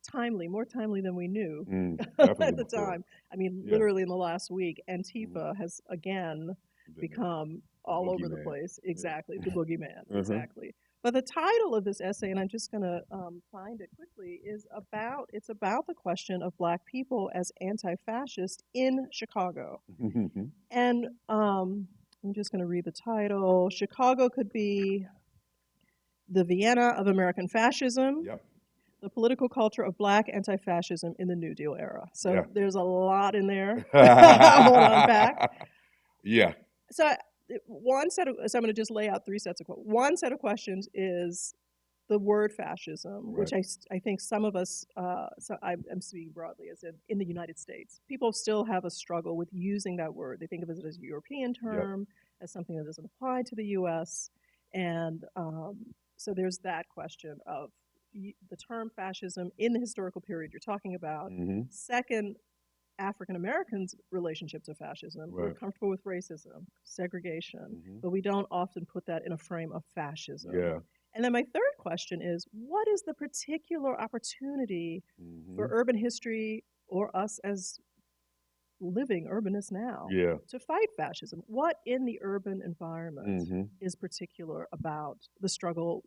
S4: timely, more timely than we knew at
S5: Definitely
S4: the
S5: before.
S4: time. I mean,
S5: Yeah.
S4: literally in the last week, Antifa has again
S5: The
S4: become all over the
S5: boogeyman.
S4: place. Exactly, the boogeyman.
S5: Mhm.
S4: Exactly. But the title of this essay, and I'm just going to find it quickly, it's about the question of Black people as anti-fascist in Chicago.
S5: Mhm.
S4: And I'm just going to read the title. Chicago could be the Vienna of American fascism,
S5: Yep.
S4: the political culture of Black anti-fascism in the New Deal era. So
S5: Yeah.
S4: there's a lot in there I want to unpack.
S5: Yeah.
S4: So I'm going to just lay out three sets of questions. One set of questions is the word fascism, which I think some of us, so I'm speaking broadly, as in the United States, people still have a struggle with using that word. They think of it as a European term, as something that doesn't apply to the U.S. And so there's that question of the term fascism in the historical period you're talking about.
S5: Mhm.
S4: Second, African Americans' relationship to fascism. We're comfortable with racism, segregation, but we don't often put that in a frame of fascism.
S5: Yeah.
S4: And then my third question is, what is the particular opportunity for urban history or us as living urbanists now to fight fascism? What in the urban environment is particular about the struggle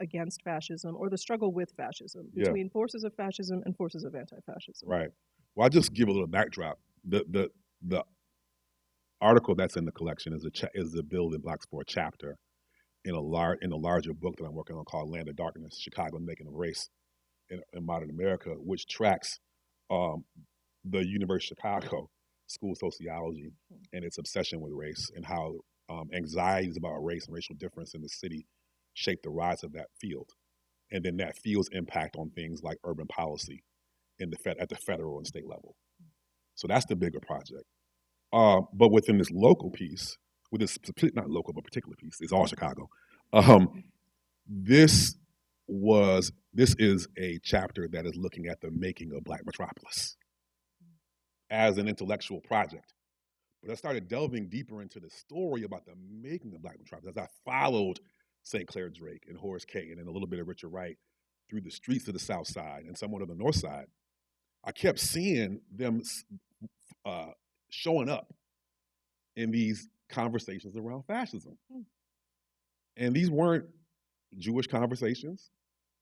S4: against fascism or the struggle with fascism, between forces of fascism and forces of anti-fascism?
S5: Right. Well, I'll just give a little backdrop. The article that's in the collection is the building blocks for a chapter in a larger book that I'm working on called Land of Darkness: Chicago Making of Race in Modern America, which tracks the University of Chicago school sociology and its obsession with race, and how anxieties about race and racial difference in the city shape the rise of that field, and then that field's impact on things like urban policy at the federal and state level. So that's the bigger project. But within this local piece, with this not local but particular piece, it's all Chicago. This is a chapter that is looking at the making of Black Metropolis as an intellectual project. But I started delving deeper into the story about the making of Black Metropolis as I followed St. Clair Drake and Horace Caton and a little bit of Richard Wright through the streets of the South Side and somewhat of the North Side. I kept seeing them showing up in these conversations around fascism. And these weren't Jewish conversations.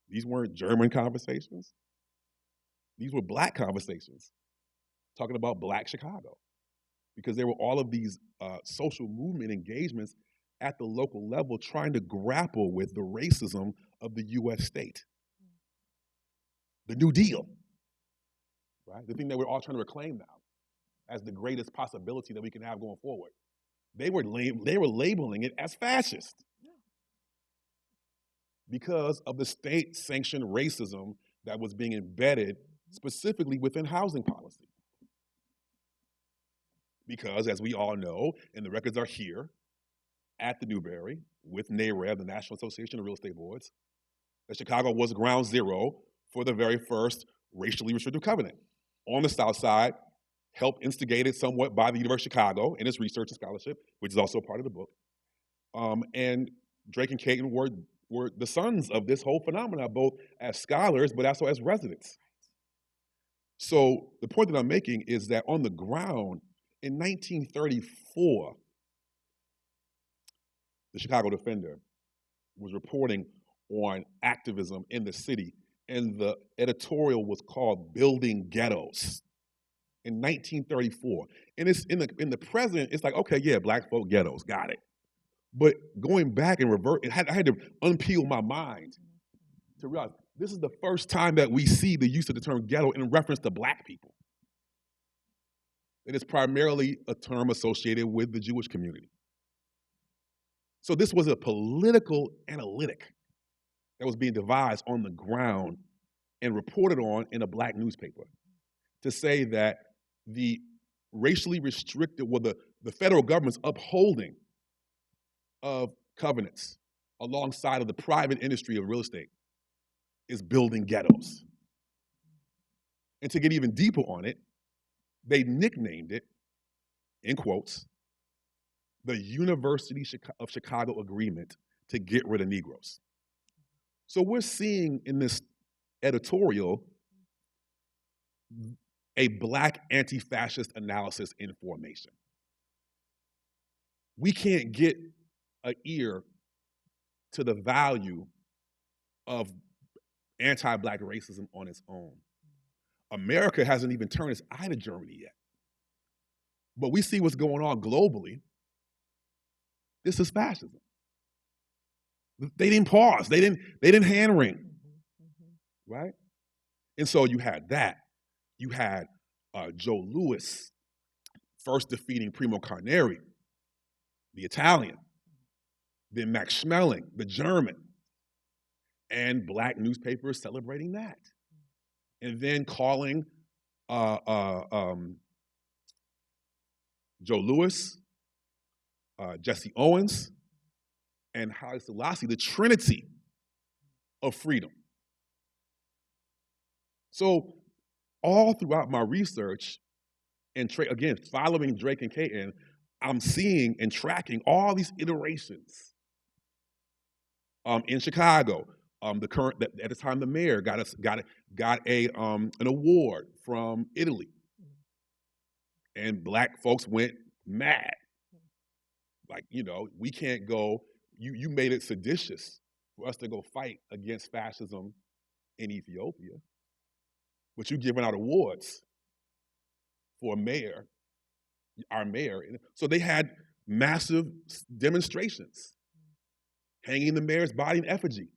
S5: These weren't German conversations. These were Black conversations, talking about Black Chicago, because there were all of these social movement engagements at the local level trying to grapple with the racism of the US state. The New Deal, right? The thing that we're all trying to reclaim now as the greatest possibility that we can have going forward. They were labeling it as fascist because of the state-sanctioned racism that was being embedded specifically within housing policy. Because, as we all know, and the records are here, at the Newberry, with NAREB, the National Association of Real Estate Boards, that Chicago was ground zero for the very first racially restrictive covenant. On the South Side, helped instigated somewhat by the University of Chicago in its research and scholarship, which is also part of the book. And Drake and Caton were the sons of this whole phenomenon, both as scholars, but also as residents. So the point that I'm making is that on the ground, in 1934, the Chicago Defender was reporting on activism in the city, and the editorial was called Building Ghettos in 1934. And it's in the present, it's like, okay, yeah, Black folk ghettos, got it. But going back and revert, I had to unpeel my mind to realize this is the first time that we see the use of the term ghetto in reference to Black people. It is primarily a term associated with the Jewish community. So this was a political analytic that was being devised on the ground and reported on in a Black newspaper to say that the racially restricted, the federal government's upholding of covenants alongside of the private industry of real estate is building ghettos. And to get even deeper on it, they nicknamed it, in quotes, the University of Chicago Agreement to get rid of Negroes. So we're seeing in this editorial a Black anti-fascist analysis in formation. We can't get an ear to the value of anti-Black racism on its own. America hasn't even turned its eye to Germany yet. But we see what's going on globally. This is fascism. They didn't pause. They didn't hand wring, right? And so you had that. You had Joe Louis first defeating Primo Carneri, the Italian, then Max Schmeling, the German, and Black newspapers celebrating that, and then calling Joe Louis, Jesse Owens, and Haile Selassie the Trinity of freedom. So all throughout my research, and again, following Drake and Caton, I'm seeing and tracking all these iterations. In Chicago, at the time the mayor got an award from Italy, and Black folks went mad. Like, we can't go. You made it seditious for us to go fight against fascism in Ethiopia, but you're giving out awards for a mayor our mayor. So they had massive demonstrations, hanging the mayor's body in effigy,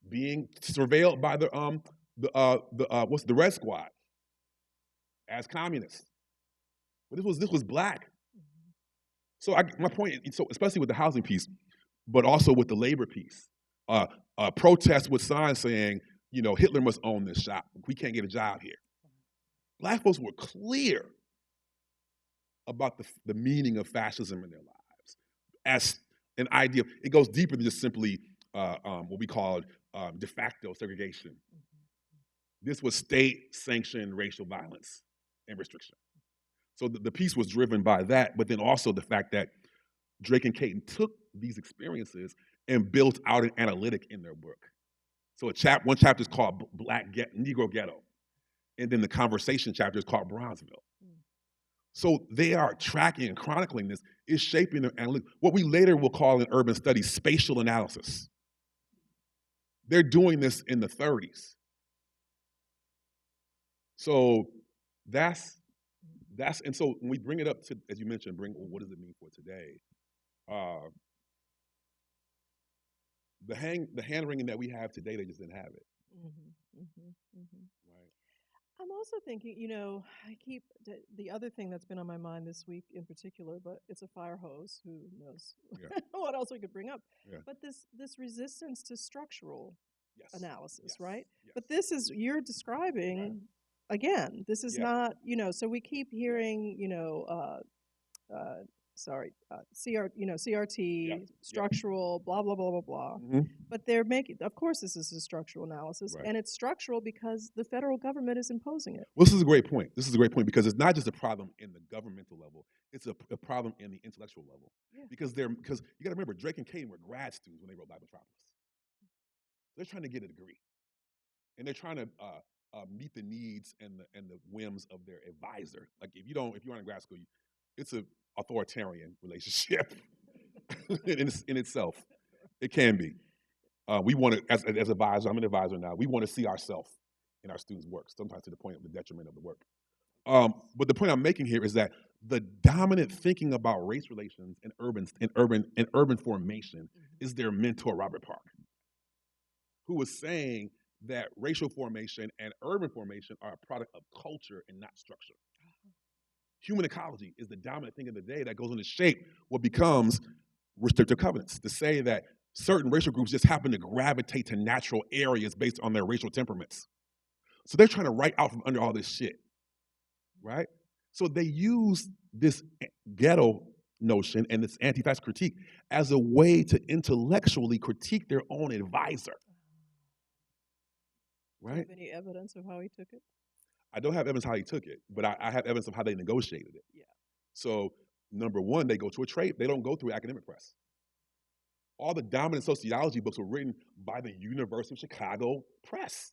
S5: being surveilled by the Red Squad as communists. But this was Black. So my point, so especially with the housing piece, but also with the labor piece, protests with signs saying, Hitler must own this shop. We can't get a job here. Black folks were clear about the meaning of fascism in their lives as an idea. It goes deeper than just simply what we call de facto segregation. This was state-sanctioned racial violence and restriction. So the piece was driven by that, but then also the fact that Drake and Caton took these experiences and built out an analytic in their work. So one chapter is called Negro Ghetto, and then the conversation chapter is called Bronzeville. So they are tracking and chronicling this, is shaping their analytics, what we later will call in urban studies spatial analysis. They're doing this in the 30s. So and so when we bring it up to, as you mentioned, what does it mean for today? The hand-wringing that we have today, they just didn't have it. Right.
S4: I'm also thinking, the other thing that's been on my mind this week in particular, but it's a fire hose, who knows what else we could bring up. Yeah. But this resistance to structural analysis, right? Yes. But you're describing, again, this is not, so we keep hearing, CRT, structural, blah, blah, blah, blah, blah. But they're of course this is a structural analysis, and it's structural because the federal government is imposing it.
S5: Well, this is a great point. Because it's not just a problem in the governmental level, it's a problem in the intellectual level. Yeah. Because you gotta remember, Drake and Caton were grad students when they wrote Black Metropolis. They're trying to get a degree. And they're trying to meet the needs and the whims of their advisor. Like if you aren't in grad school, it's an authoritarian relationship in itself. It can be. We want to, as advisor, I'm an advisor now, we want to see ourselves in our students' work, sometimes to the point of the detriment of the work. But the point I'm making here is that the dominant thinking about race relations in urban formation is their mentor, Robert Park, who was saying that racial formation and urban formation are a product of culture and not structure. Human ecology is the dominant thing of the day that goes on to shape what becomes restrictive covenants, to say that certain racial groups just happen to gravitate to natural areas based on their racial temperaments. So they're trying to write out from under all this shit, right? So they use this ghetto notion and this anti-fascist critique as a way to intellectually critique their own advisor. Right?
S4: Do you have any evidence of how he took it?
S5: I don't have evidence how he took it, but I have evidence of how they negotiated it. Yeah. So, number one, they go to a trade. They don't go through academic press. All the dominant sociology books were written by the University of Chicago press.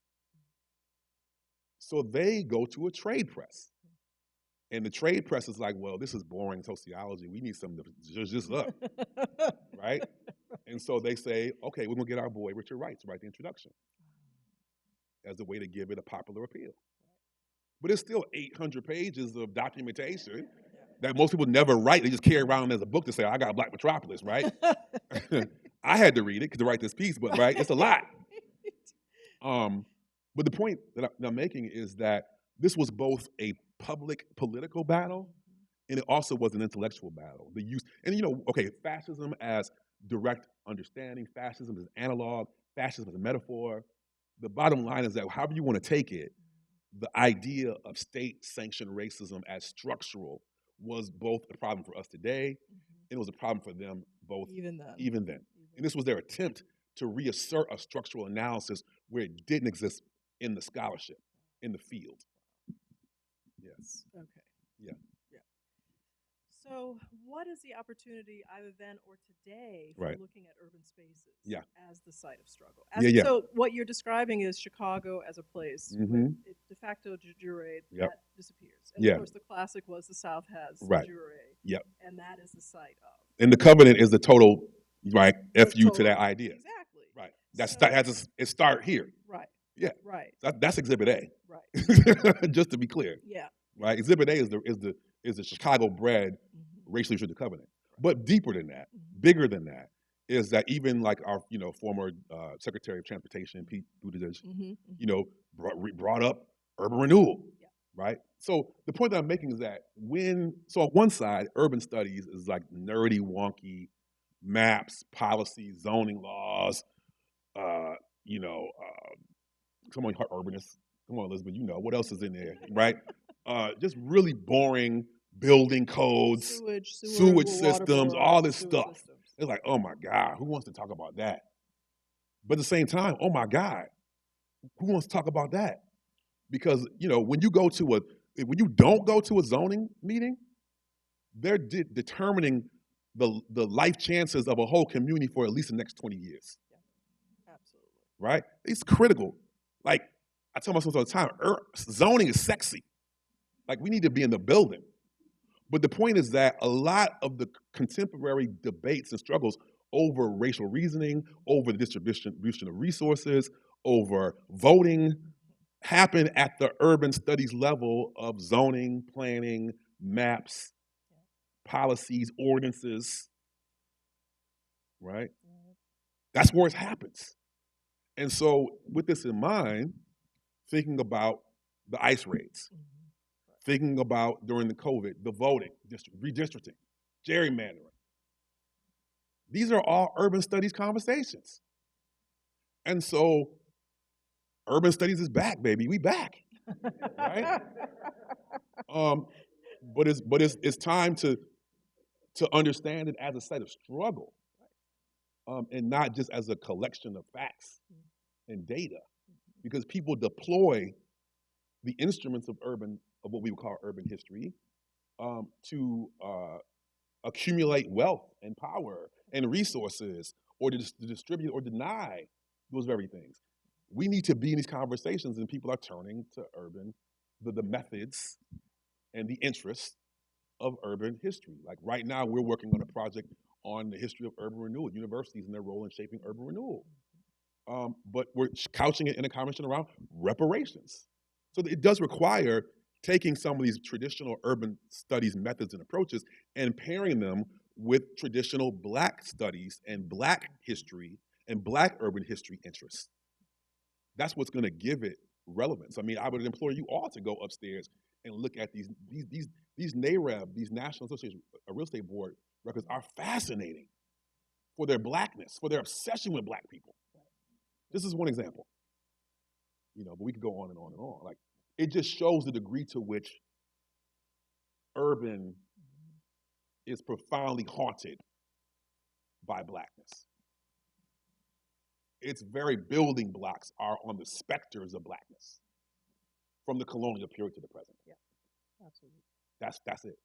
S5: So they go to a trade press. And the trade press is like, well, this is boring sociology. We need something to zhuzh this up, right? And so they say, okay, we're going to get our boy Richard Wright to write the introduction as a way to give it a popular appeal. But it's still 800 pages of documentation that most people never write. They just carry around as a book to say, I got Black Metropolis, right? I had to read it to write this piece, but right, it's a lot. But the point that I'm making is that this was both a public political battle, and it also was an intellectual battle. The use, and fascism as direct understanding, fascism as analog, fascism as a metaphor. The bottom line is that however you want to take it, the idea of state-sanctioned racism as structural was both a problem for us today, and it was a problem for them both even then. And this was their attempt to reassert a structural analysis where it didn't exist in the scholarship, in the field. Yes.
S4: Okay.
S5: Yeah.
S4: So what is the opportunity either then or today for looking at urban spaces as the site of struggle? So what you're describing is Chicago as a place with it de facto de jure that disappears. And of course the classic was the South has de jure.
S5: Yep.
S4: And that is the site of.
S5: And the covenant is the total, right, FU to that idea.
S4: Exactly.
S5: Right. That it start here.
S4: Right.
S5: Yeah.
S4: Right.
S5: That's Exhibit A.
S4: Right.
S5: Just to be clear.
S4: Yeah.
S5: Right. Exhibit A is the is a Chicago-bred racially restricted covenant. But deeper than that, bigger than that, is that even like our former Secretary of Transportation, Pete Buttigieg, brought up urban renewal, right? So the point that I'm making is that on one side, urban studies is like nerdy, wonky maps, policies, zoning laws, come on, urbanists, come on, Elizabeth, what else is in there, right? Just really boring building codes, sewage systems, all this stuff. Systems. It's like, oh my God, who wants to talk about that? But at the same time, oh my God, who wants to talk about that? Because when you don't go to a zoning meeting, they're determining the life chances of a whole community for at least the next 20 years.
S4: Yeah, absolutely.
S5: Right? It's critical. Like I tell myself all the time, zoning is sexy. Like we need to be in the building. But the point is that a lot of the contemporary debates and struggles over racial reasoning, over the distribution of resources, over voting, happen at the urban studies level of zoning, planning, maps, policies, ordinances, right? That's where it happens. And so with this in mind, thinking about the ICE raids, thinking about during the COVID, the voting, redistricting, gerrymandering. These are all urban studies conversations. And so urban studies is back, baby. We back, right? But it's time to understand it as a site of struggle, and not just as a collection of facts and data, because people deploy the instruments of what we would call urban history, to accumulate wealth and power and resources, or to distribute or deny those very things. We need to be in these conversations, and people are turning to the methods and the interests of urban history. Like right now, we're working on a project on the history of urban renewal, universities and their role in shaping urban renewal. But we're couching it in a conversation around reparations. So it does require taking some of these traditional urban studies methods and approaches and pairing them with traditional Black studies and Black history and Black urban history interests. That's what's going to give it relevance. I mean, I would implore you all to go upstairs and look at these NAREB, these National Association of Real Estate Board records are fascinating for their Blackness, for their obsession with Black people. This is one example. But we could go on and on and on. Like, it just shows the degree to which urban is profoundly haunted by Blackness. Its very building blocks are on the specters of Blackness from the colonial period to the present.
S4: Yeah, absolutely.
S5: That's it.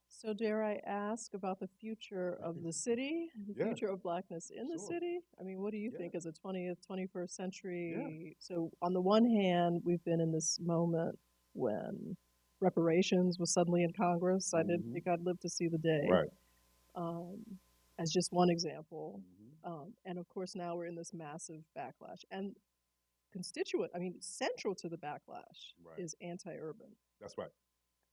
S4: So dare I ask about the future of the city, the future of Blackness in the city? I mean, what do you think as a 20th, 21st century?
S5: Yeah.
S4: So on the one hand, we've been in this moment when reparations was suddenly in Congress. I didn't think I'd live to see the day.
S5: Right.
S4: As just one example. And of course, now we're in this massive backlash. And central to the backlash is anti-urban.
S5: That's right.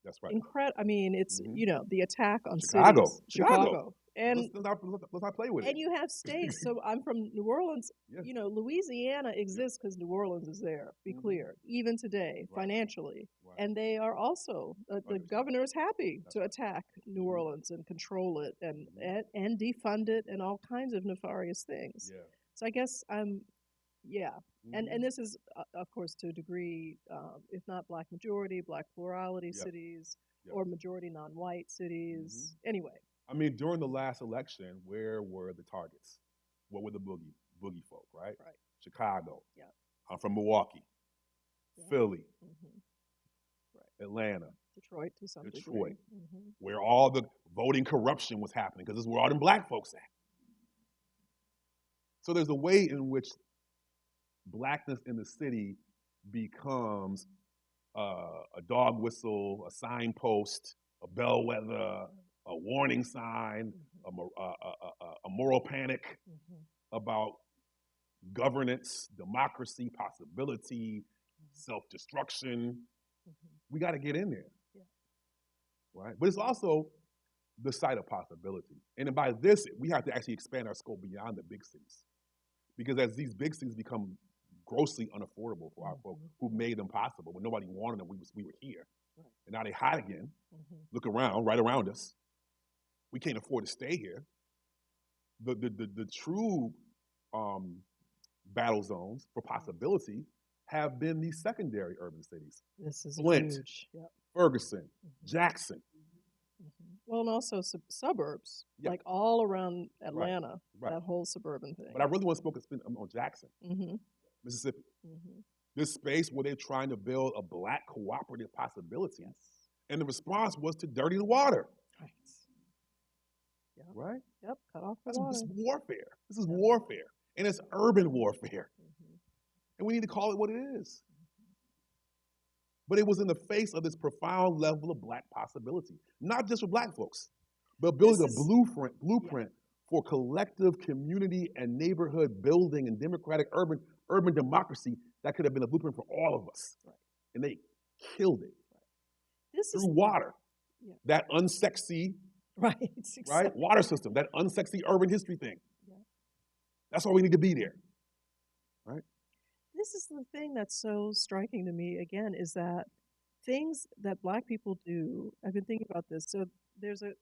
S5: That's right.
S4: I mean, it's, the attack on
S5: Chicago.
S4: cities. Chicago. And
S5: let's not play with it.
S4: And you have states. So I'm from New Orleans. Yeah. Louisiana exists because New Orleans is there, be clear, even today, financially. Right. And they are also, the governor is happy to attack New Orleans and control it and defund it and all kinds of nefarious things. Yeah. So I guess And this is, of course, to a degree, if not Black majority, Black plurality cities, or majority non-white cities. Anyway.
S5: I mean, during the last election, where were the targets? What were the boogie folk, right? Right. Chicago. Yeah. I'm from Milwaukee. Yeah. Philly. Right. Atlanta.
S4: Detroit to some degree.
S5: Where all the voting corruption was happening, because this is where all them Black folks at. So there's a way in which Blackness in the city becomes a dog whistle, a signpost, a bellwether, a warning sign, a moral panic about governance, democracy, possibility, self-destruction. We got to get in there,
S4: Yeah.
S5: right? But it's also the site of possibility. And by this, we have to actually expand our scope beyond the big cities. Because as these big cities become grossly unaffordable for our folks who made them possible, when nobody wanted them, we were here.
S4: Right.
S5: And now they hide again.
S4: Mhm.
S5: Look around, right around us. We can't afford to stay here. The true battle zones for possibility have been these secondary urban cities.
S4: This is
S5: Flint.
S4: huge. Yep.
S5: Ferguson, Jackson.
S4: Well, and also suburbs,
S5: Yeah.
S4: like all around Atlanta,
S5: right.
S4: that whole suburban thing.
S5: But I really want to focus on Jackson,
S4: Mm-hmm.
S5: Mississippi.
S4: Mm-hmm.
S5: This space where they're trying to build a Black cooperative possibility.
S4: Yes.
S5: And the response was to dirty the water,
S4: Right. Yep.
S5: right?
S4: Yep. Cut off the
S5: This
S4: water.
S5: is warfare. This is warfare. And it's urban warfare.
S4: Mm-hmm.
S5: And we need to call it what it is. But it was in the face of this profound level of Black possibility, not just for Black folks, but building
S4: This
S5: a
S4: is-
S5: blueprint for collective community and neighborhood building and democratic urban democracy that could have been a blueprint for all of us.
S4: Right.
S5: And they killed it
S4: This is
S5: through water,
S4: Yeah.
S5: that unsexy,
S4: right.
S5: right,
S4: Exactly.
S5: water system, that unsexy urban history thing.
S4: Yeah.
S5: That's why we need to be there.
S4: This is the thing that's so striking to me, again, is that things that Black people do, I've been thinking about this. So there's a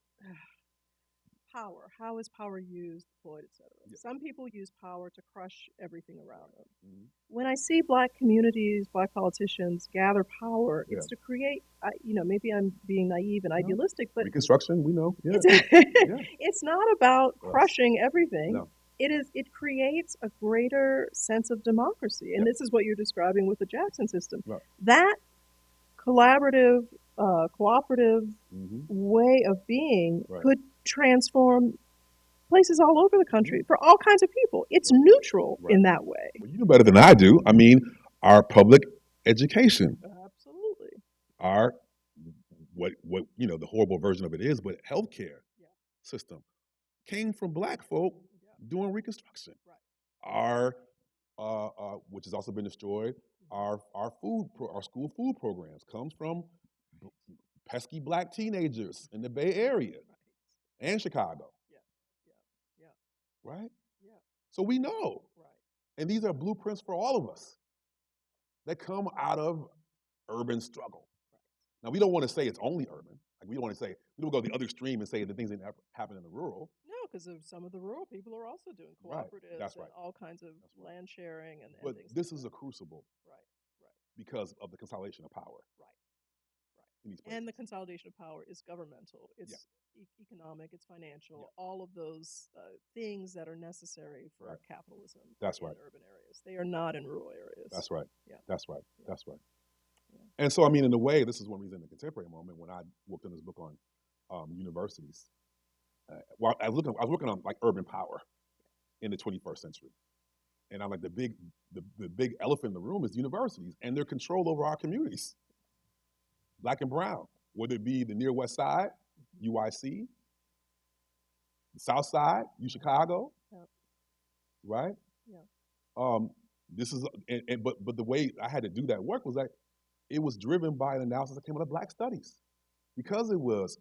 S4: power. How is power used, deployed, et cetera?
S5: Yeah.
S4: Some people use power to crush everything around them.
S5: Mhm.
S4: When I see Black communities, Black politicians gather power,
S5: Yeah.
S4: it's to create, maybe I'm being naive and idealistic, but
S5: Reconstruction, we know. Yeah.
S4: it's, it's not about
S5: Yes.
S4: crushing everything.
S5: No.
S4: It creates a greater sense of democracy. And
S5: Yeah.
S4: this is what you're describing with the Jackson system.
S5: Right.
S4: That collaborative, cooperative
S5: Mhm.
S4: way of being
S5: Right.
S4: could transform places all over the country for all kinds of people. It's neutral
S5: Right.
S4: in that way.
S5: Well, you know better than I do. I mean, our public education,
S4: Absolutely.
S5: our what the horrible version of it is, but healthcare
S4: Yeah.
S5: system came from Black folk
S4: Yeah.
S5: doing Reconstruction.
S4: Right.
S5: Our which has also been destroyed. Our school food programs comes from pesky Black teenagers in the Bay Area
S4: Right.
S5: and Chicago.
S4: Yeah.
S5: Right?
S4: Yeah.
S5: So we know.
S4: Right.
S5: And these are blueprints for all of us that come out of urban struggle. Now, we don't want to say it's only urban. Like, we don't want to say, we don't go the other extreme and say the things that happen in the rural.
S4: No, because some of the rural people are also doing
S5: Right.
S4: cooperatives
S5: That's
S4: and
S5: right.
S4: all kinds of
S5: That's right.
S4: land sharing and
S5: But
S4: things.
S5: this is a crucible
S4: Right.
S5: because of the consolidation of power
S4: Right.
S5: in these places.
S4: And the consolidation of power is governmental. It's economic. It's financial.
S5: Yeah.
S4: All of those things that are necessary for
S5: Right.
S4: capitalism.
S5: That's
S4: in
S5: right.
S4: urban areas. They are not in rural areas.
S5: That's right.
S4: Yeah.
S5: That's right.
S4: Yeah.
S5: That's right.
S4: Yeah.
S5: And so, I mean, in a way, this is one reason in the contemporary moment when I worked on this book on universities. Well, I was working on like urban power in the 21st century, and I'm like the big elephant in the room is universities and their control over our communities, Black and brown, whether it be the near West Side, UIC, the South Side, Chicago,
S4: Yep.
S5: right?
S4: Yeah.
S5: This is but the way I had to do that work was that it was driven by an analysis that came out of Black studies, because it was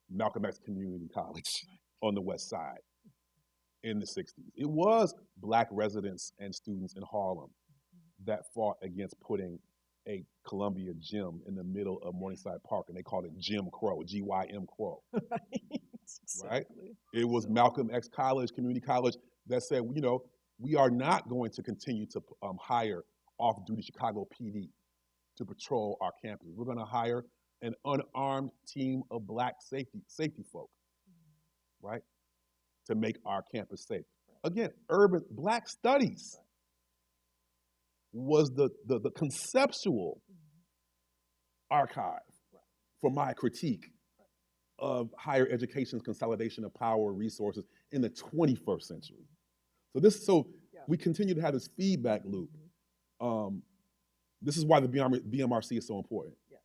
S5: Malcolm X Community College on the West Side in the 60s. It was Black residents and students in Harlem that fought against putting a Columbia gym in the middle of Morningside Park, and they called it Jim Crow, GYM Crow.
S4: Right. Exactly.
S5: It was Malcolm X College, Community College, that said, we are not going to continue to hire off-duty Chicago PD to patrol our campuses. We're going to hire an unarmed team of Black safety folk, right, to make our campus safe. Again, urban Black studies was the conceptual archive for my critique of higher education's consolidation of power resources in the 21st century. So we continue to have this feedback loop. This is why the BMRC is so important.
S4: Yeah.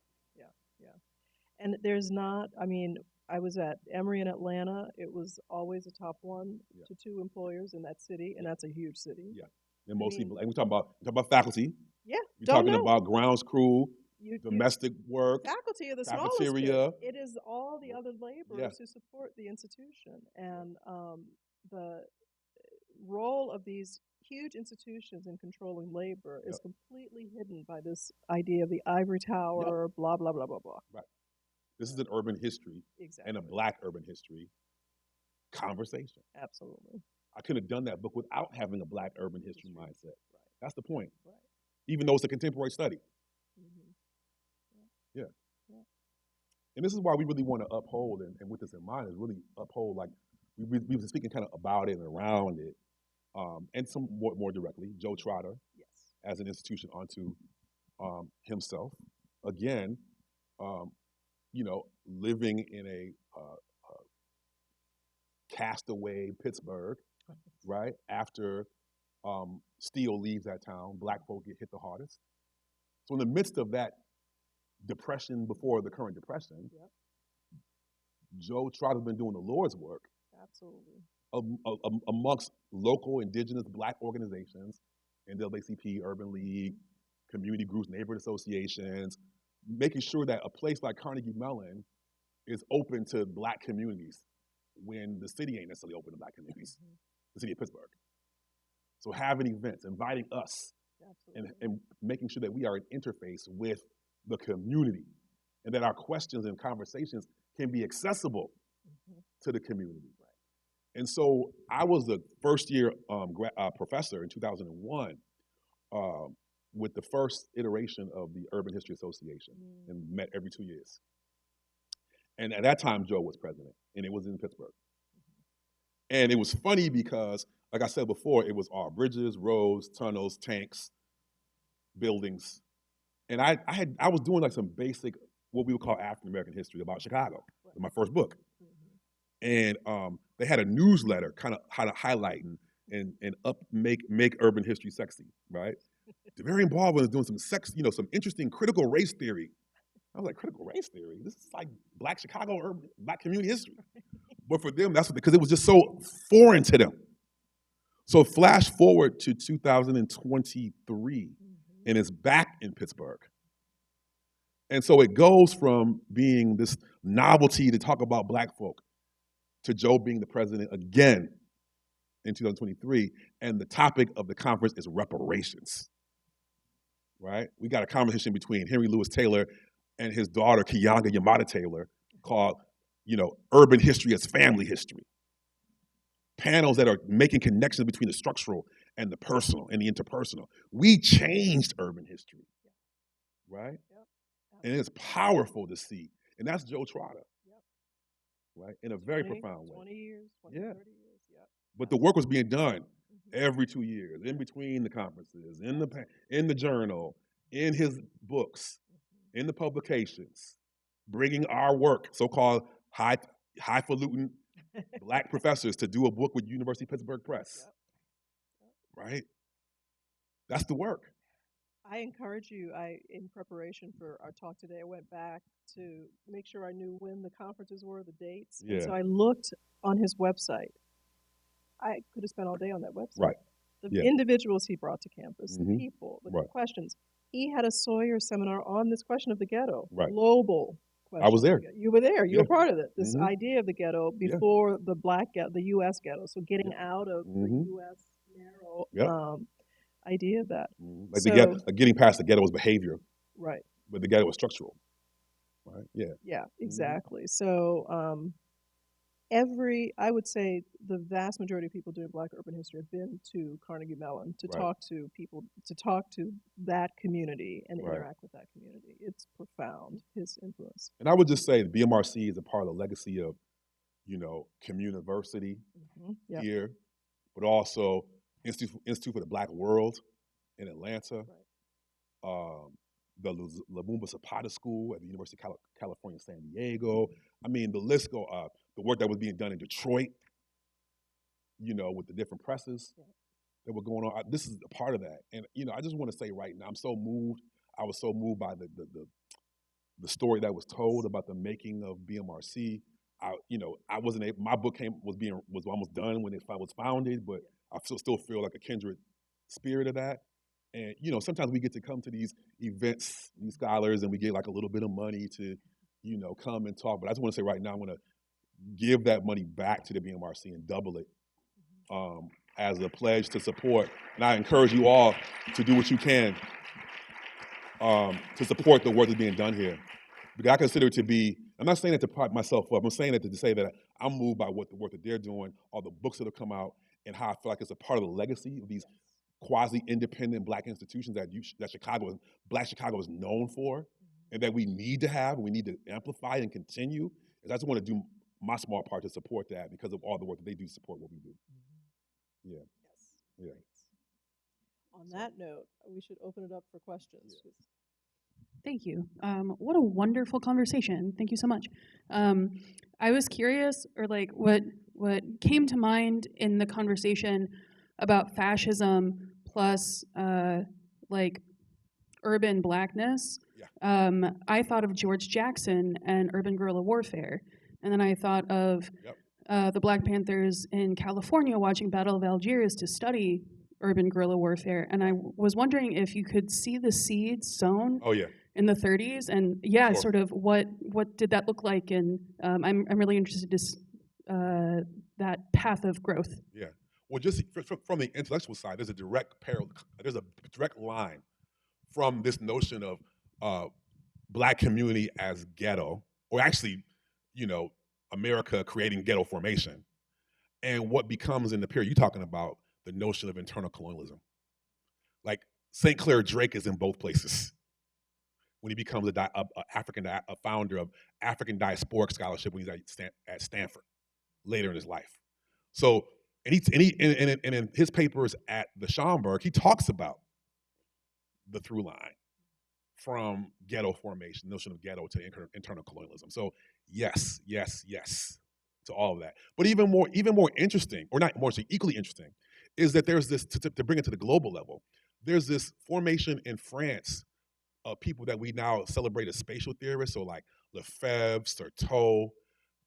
S4: And there's not, I was at Emory in Atlanta. It was always a top 1 to 2 employers in that city, and that's a huge city.
S5: Yeah. And mostly, and we talk about faculty.
S4: Yeah.
S5: We're talking about grounds crew, domestic work,
S4: faculty are the smallest bit.
S5: cafeteria.
S4: It is all the other laborers
S5: Yes.
S4: who support the institution. And the role of these huge institutions in controlling labor is completely hidden by this idea of the ivory tower, blah, blah, blah, blah, blah.
S5: Right. This is an urban history
S4: Exactly.
S5: and a Black urban history conversation.
S4: Absolutely.
S5: I couldn't have done that book without having a Black urban history mindset.
S4: Right.
S5: That's the point.
S4: Right.
S5: Even though it's a contemporary study.
S4: Mm-hmm.
S5: Yeah.
S4: Yeah.
S5: And this is why we really want to uphold, and with this in mind, is really uphold, like, we've been speaking kind of about it and around it, and some more directly, Joe Trotter,
S4: Yes.
S5: as an institution unto himself. Again, living in a castaway Pittsburgh, right? After steel leaves that town, Black folk get hit the hardest. So in the midst of that depression before the current depression, Joe Trotter's been doing the Lord's work.
S4: Absolutely.
S5: Amongst local indigenous Black organizations, NAACP, Urban League, community groups, neighborhood associations, making sure that a place like Carnegie Mellon is open to Black communities when the city ain't necessarily open to Black communities, the city of Pittsburgh. So having events, inviting us, and making sure that we are an interface with the community, and that our questions and conversations can be accessible to the community. And so I was the first year professor in 2001 with the first iteration of the Urban History Association, and met every 2 years. And at that time, Joe was president, and it was in Pittsburgh. And it was funny because, like I said before, it was all bridges, roads, tunnels, tanks, buildings. And I was doing like some basic, what we would call African American history about Chicago, in my first book. And they had a newsletter kind of highlighting and make urban history sexy, right? Davarian Baldwin is doing some some interesting critical race theory. I was like, critical race theory? This is like Black Chicago urban, Black community history. But for them, that's because it was just so foreign to them. So flash forward to 2023, and it's back in Pittsburgh. And so it goes from being this novelty to talk about Black folk to Joe being the president again in 2023, and the topic of the conference is reparations, right? We got a conversation between Henry Louis Taylor and his daughter, Keonga Yamada Taylor, called, Urban History as Family History. Panels that are making connections between the structural and the personal and the interpersonal. We changed urban history, right? And it's powerful to see. And that's Joe Trotter, right? In a very profound way.
S4: 20 years, 30 years,
S5: But the work was being done every 2 years, in between the conferences, in the journal, in his books, in the publications, bringing our work, so-called highfalutin Black professors, to do a book with University of Pittsburgh Press, right? That's the work.
S4: I encourage you, in preparation for our talk today, I went back to make sure I knew when the conferences were, the dates.
S5: Yeah.
S4: And so I looked on his website. I could have spent all day on that website.
S5: Right.
S4: The individuals he brought to campus, the
S5: Mhm.
S4: people, the
S5: Right.
S4: questions. He had a Sawyer seminar on this question of the ghetto,
S5: Right.
S4: global question.
S5: I was there.
S4: You were there. You were
S5: Yeah.
S4: part of it. This
S5: Mhm.
S4: idea of the ghetto before the Black ghetto, the U.S. ghetto. So getting out of the U.S. narrow idea of that.
S5: Like getting past the ghetto's behavior,
S4: Right.
S5: but the ghetto was structural, right? Yeah.
S4: Yeah, exactly. So I would say the vast majority of people doing Black urban history have been to Carnegie Mellon to talk to people, to talk to that community and interact with that community. It's profound, his influence.
S5: And I would just say the BMRC is a part of the legacy of, Communiversity here, but also Institute for the Black World in Atlanta, the Lumumba Zapata School at the University of California, San Diego. I mean, the list go up. The work that was being done in Detroit, with the different presses that were going on. This is a part of that. And, I just want to say right now, I'm so moved. I was so moved by the story that was told about the making of BMRC. I wasn't able, my book was almost done when it was founded, but I still feel like a kindred spirit of that. And sometimes we get to come to these events, these scholars, and we get like a little bit of money to, come and talk. But I just want to say right now, I'm going to give that money back to the BMRC and double it as a pledge to support. And I encourage you all to do what you can to support the work that's being done here. Because I consider it to be, I'm not saying that to prop myself up, I'm saying it to say that I'm moved by what the work that they're doing, all the books that have come out, and how I feel like it's a part of the legacy of these quasi-independent Black institutions that Black Chicago is known for, and that we need to have, and we need to amplify and continue. And I just want to do my small part to support that because of all the work that they do to support what we do. Yeah.
S4: Yes.
S5: Yeah.
S4: On that note, we should open it up for questions.
S5: Yeah.
S6: Thank you. What a wonderful conversation. Thank you so much. I was curious, or like what came to mind in the conversation about fascism plus like urban Blackness.
S5: Yeah.
S6: I thought of George Jackson and urban guerrilla warfare, and then I thought of the Black Panthers in California watching Battle of Algiers to study urban guerrilla warfare, and I was wondering if you could see the seeds sown in the 30s, and
S5: Sure.
S6: sort of what did that look like, and I'm really interested in that path of growth.
S5: Yeah. Well, just from the intellectual side, there's a direct line from this notion of Black community as ghetto, or actually, America creating ghetto formation, and what becomes in the period you're talking about, the notion of internal colonialism. Like St. Clair Drake is in both places when he becomes a founder of African diasporic scholarship when he's at Stanford later in his life. So, and in his papers at the Schomburg, he talks about the through line from ghetto formation, notion of ghetto to internal colonialism. So yes to all of that. But even more interesting, or not more, so equally interesting, is that there's this, to bring it to the global level, there's this formation in France of people that we now celebrate as spatial theorists, so like Lefebvre, Certeau,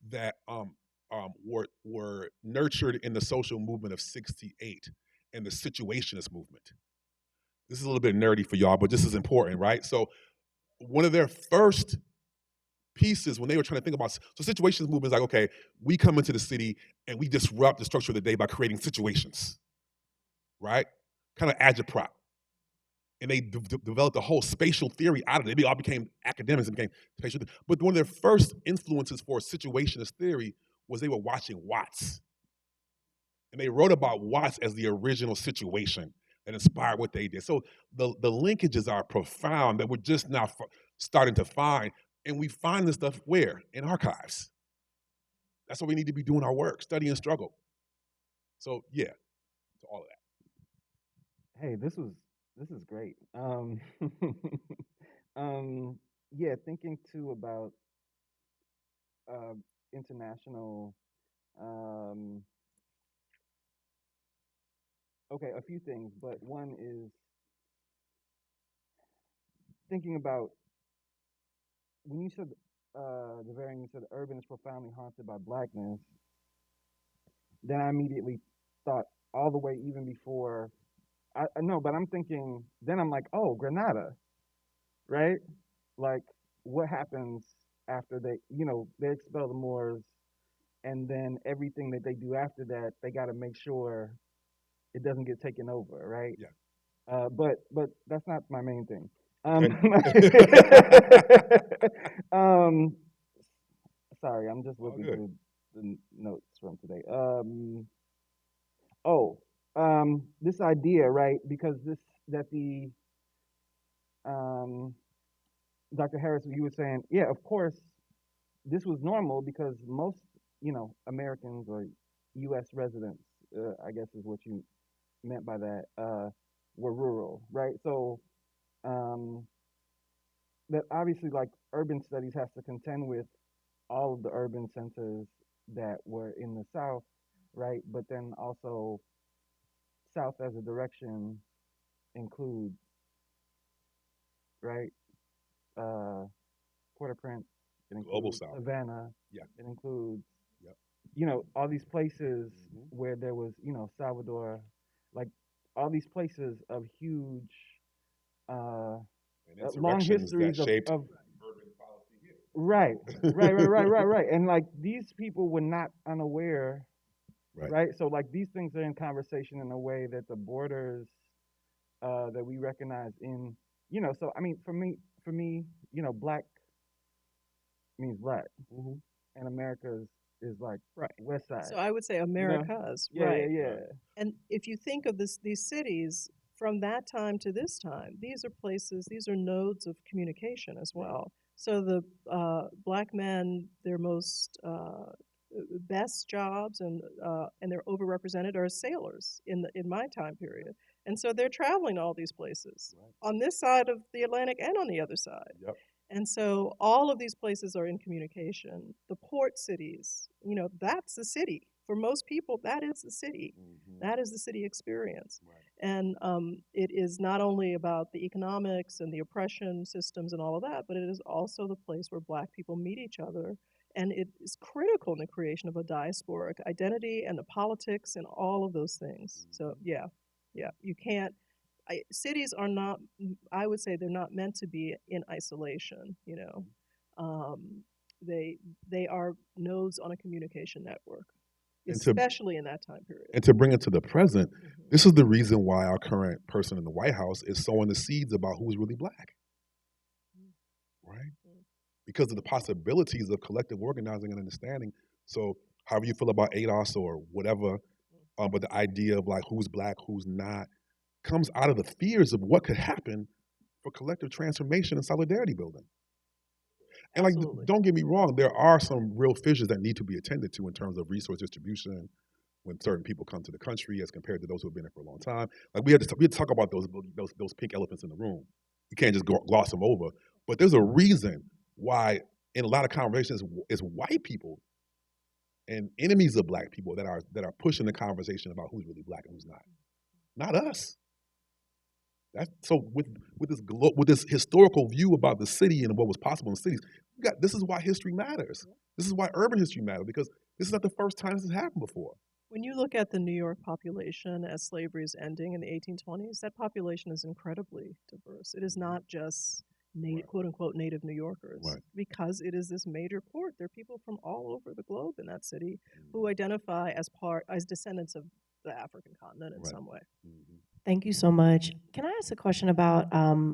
S5: that were nurtured in the social movement of '68 and the situationist movement. This is a little bit nerdy for y'all, but this is important, right? So one of their first pieces when they were trying to think about, so situationist movement is like, okay, we come into the city and we disrupt the structure of the day by creating situations, right? Kind of agitprop. And they developed a whole spatial theory out of it. They all became academics and became spatial. But one of their first influences for situationist theory was they were watching Watts. And they wrote about Watts as the original situation that inspired what they did. So the linkages are profound that we're just now starting to find. And we find this stuff where? In archives. That's what we need to be doing our work, study and struggle. So yeah, to all of that.
S7: Hey, this is great. Yeah, thinking too about international. Okay, a few things, but one is thinking about when you said Davarian, you said urban is profoundly haunted by Blackness. Then I immediately thought all the way even before. I know, but I'm thinking, then I'm like, oh, Grenada, right? Like, what happens after they expel the Moors, and then everything that they do after that, they got to make sure it doesn't get taken over, right?
S5: Yeah.
S7: But that's not my main thing. Sorry, I'm just looking through the notes from today. This idea, right? Because Dr. Harris, you were saying, yeah, of course, this was normal because most, Americans or U.S. residents, I guess is what you meant by that, were rural, right? So that obviously, like, urban studies has to contend with all of the urban centers that were in the South, right? But then also South as a direction includes, right? Port-au-Prince, it includes
S5: Global South.
S7: Savannah,
S5: Yeah.
S7: it includes, all these places where there was, Salvador, like all these places of huge
S5: And
S7: long
S5: insurrections that
S7: histories
S5: shaped
S7: of
S5: urban policy here.
S7: right, right. And like these people were not unaware,
S5: Right.
S7: right? So like these things are in conversation in a way that the borders that we recognize in, you know, so I mean, for me, you know, black means black, and America is like
S4: Right.
S7: West Side.
S4: So I would say
S7: you know?
S4: Americas,
S7: Yeah,
S4: right?
S7: yeah.
S4: And if you think of these cities from that time to this time, these are places, these are nodes of communication as well. So the black men, their most best jobs and they're overrepresented are as sailors in my time period, and so they're traveling to all these places on this side of the Atlantic and on the other side.
S5: Yep.
S4: And so all of these places are in communication. The port cities, you know, that's the city. For most people, that is the city. That is the city experience.
S5: Right.
S4: And it is not only about the economics and the oppression systems and all of that, but it is also the place where black people meet each other. And it is critical in the creation of a diasporic identity and the politics and all of those things. So yeah, you can't, cities are not, I would say they're not meant to be in isolation, you know. They are nodes on a communication network, especially in that time period.
S5: And to bring it to the present, this is the reason why our current person in the White House is sowing the seeds about who's really black, right? Because of the possibilities of collective organizing and understanding. So however you feel about ADOS or whatever, but the idea of like who's black, who's not, comes out of the fears of what could happen for collective transformation and solidarity building. And like, don't get me wrong, there are some real fissures that need to be attended to in terms of resource distribution when certain people come to the country as compared to those who have been here for a long time. Like we had to talk about those pink elephants in the room. You can't just gloss them over. But there's a reason why in a lot of conversations it's white people and enemies of black people that are pushing the conversation about who's really black and who's not us. So with this historical view about the city and what was possible in cities, this is why history matters. This is why urban history matters, because this is not the first time this has happened before.
S4: When you look at the New York population as slavery is ending in the 1820s, that population is incredibly diverse. It is not just quote unquote native New Yorkers, because it is this major port. There are people from all over the globe in that city who identify as descendants of the African continent in some way.
S8: Thank you so much. Can I ask a question about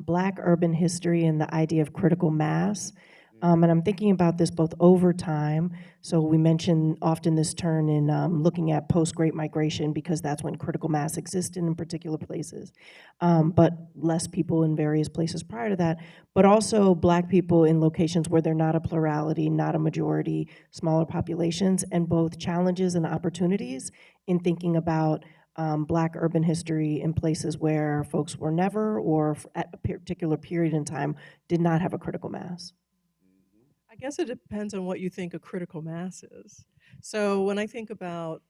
S8: Black urban history and the idea of critical mass? And I'm thinking about this both over time. So we mention often this term in looking at post-Great Migration, because that's when critical mass existed in particular places, but less people in various places prior to that, but also Black people in locations where they're not a plurality, not a majority, smaller populations, and both challenges and opportunities in thinking about Black urban history in places where folks were never, or at a particular period in time, did not have a critical mass.
S4: I guess it depends on what you think a critical mass is. So when I think about,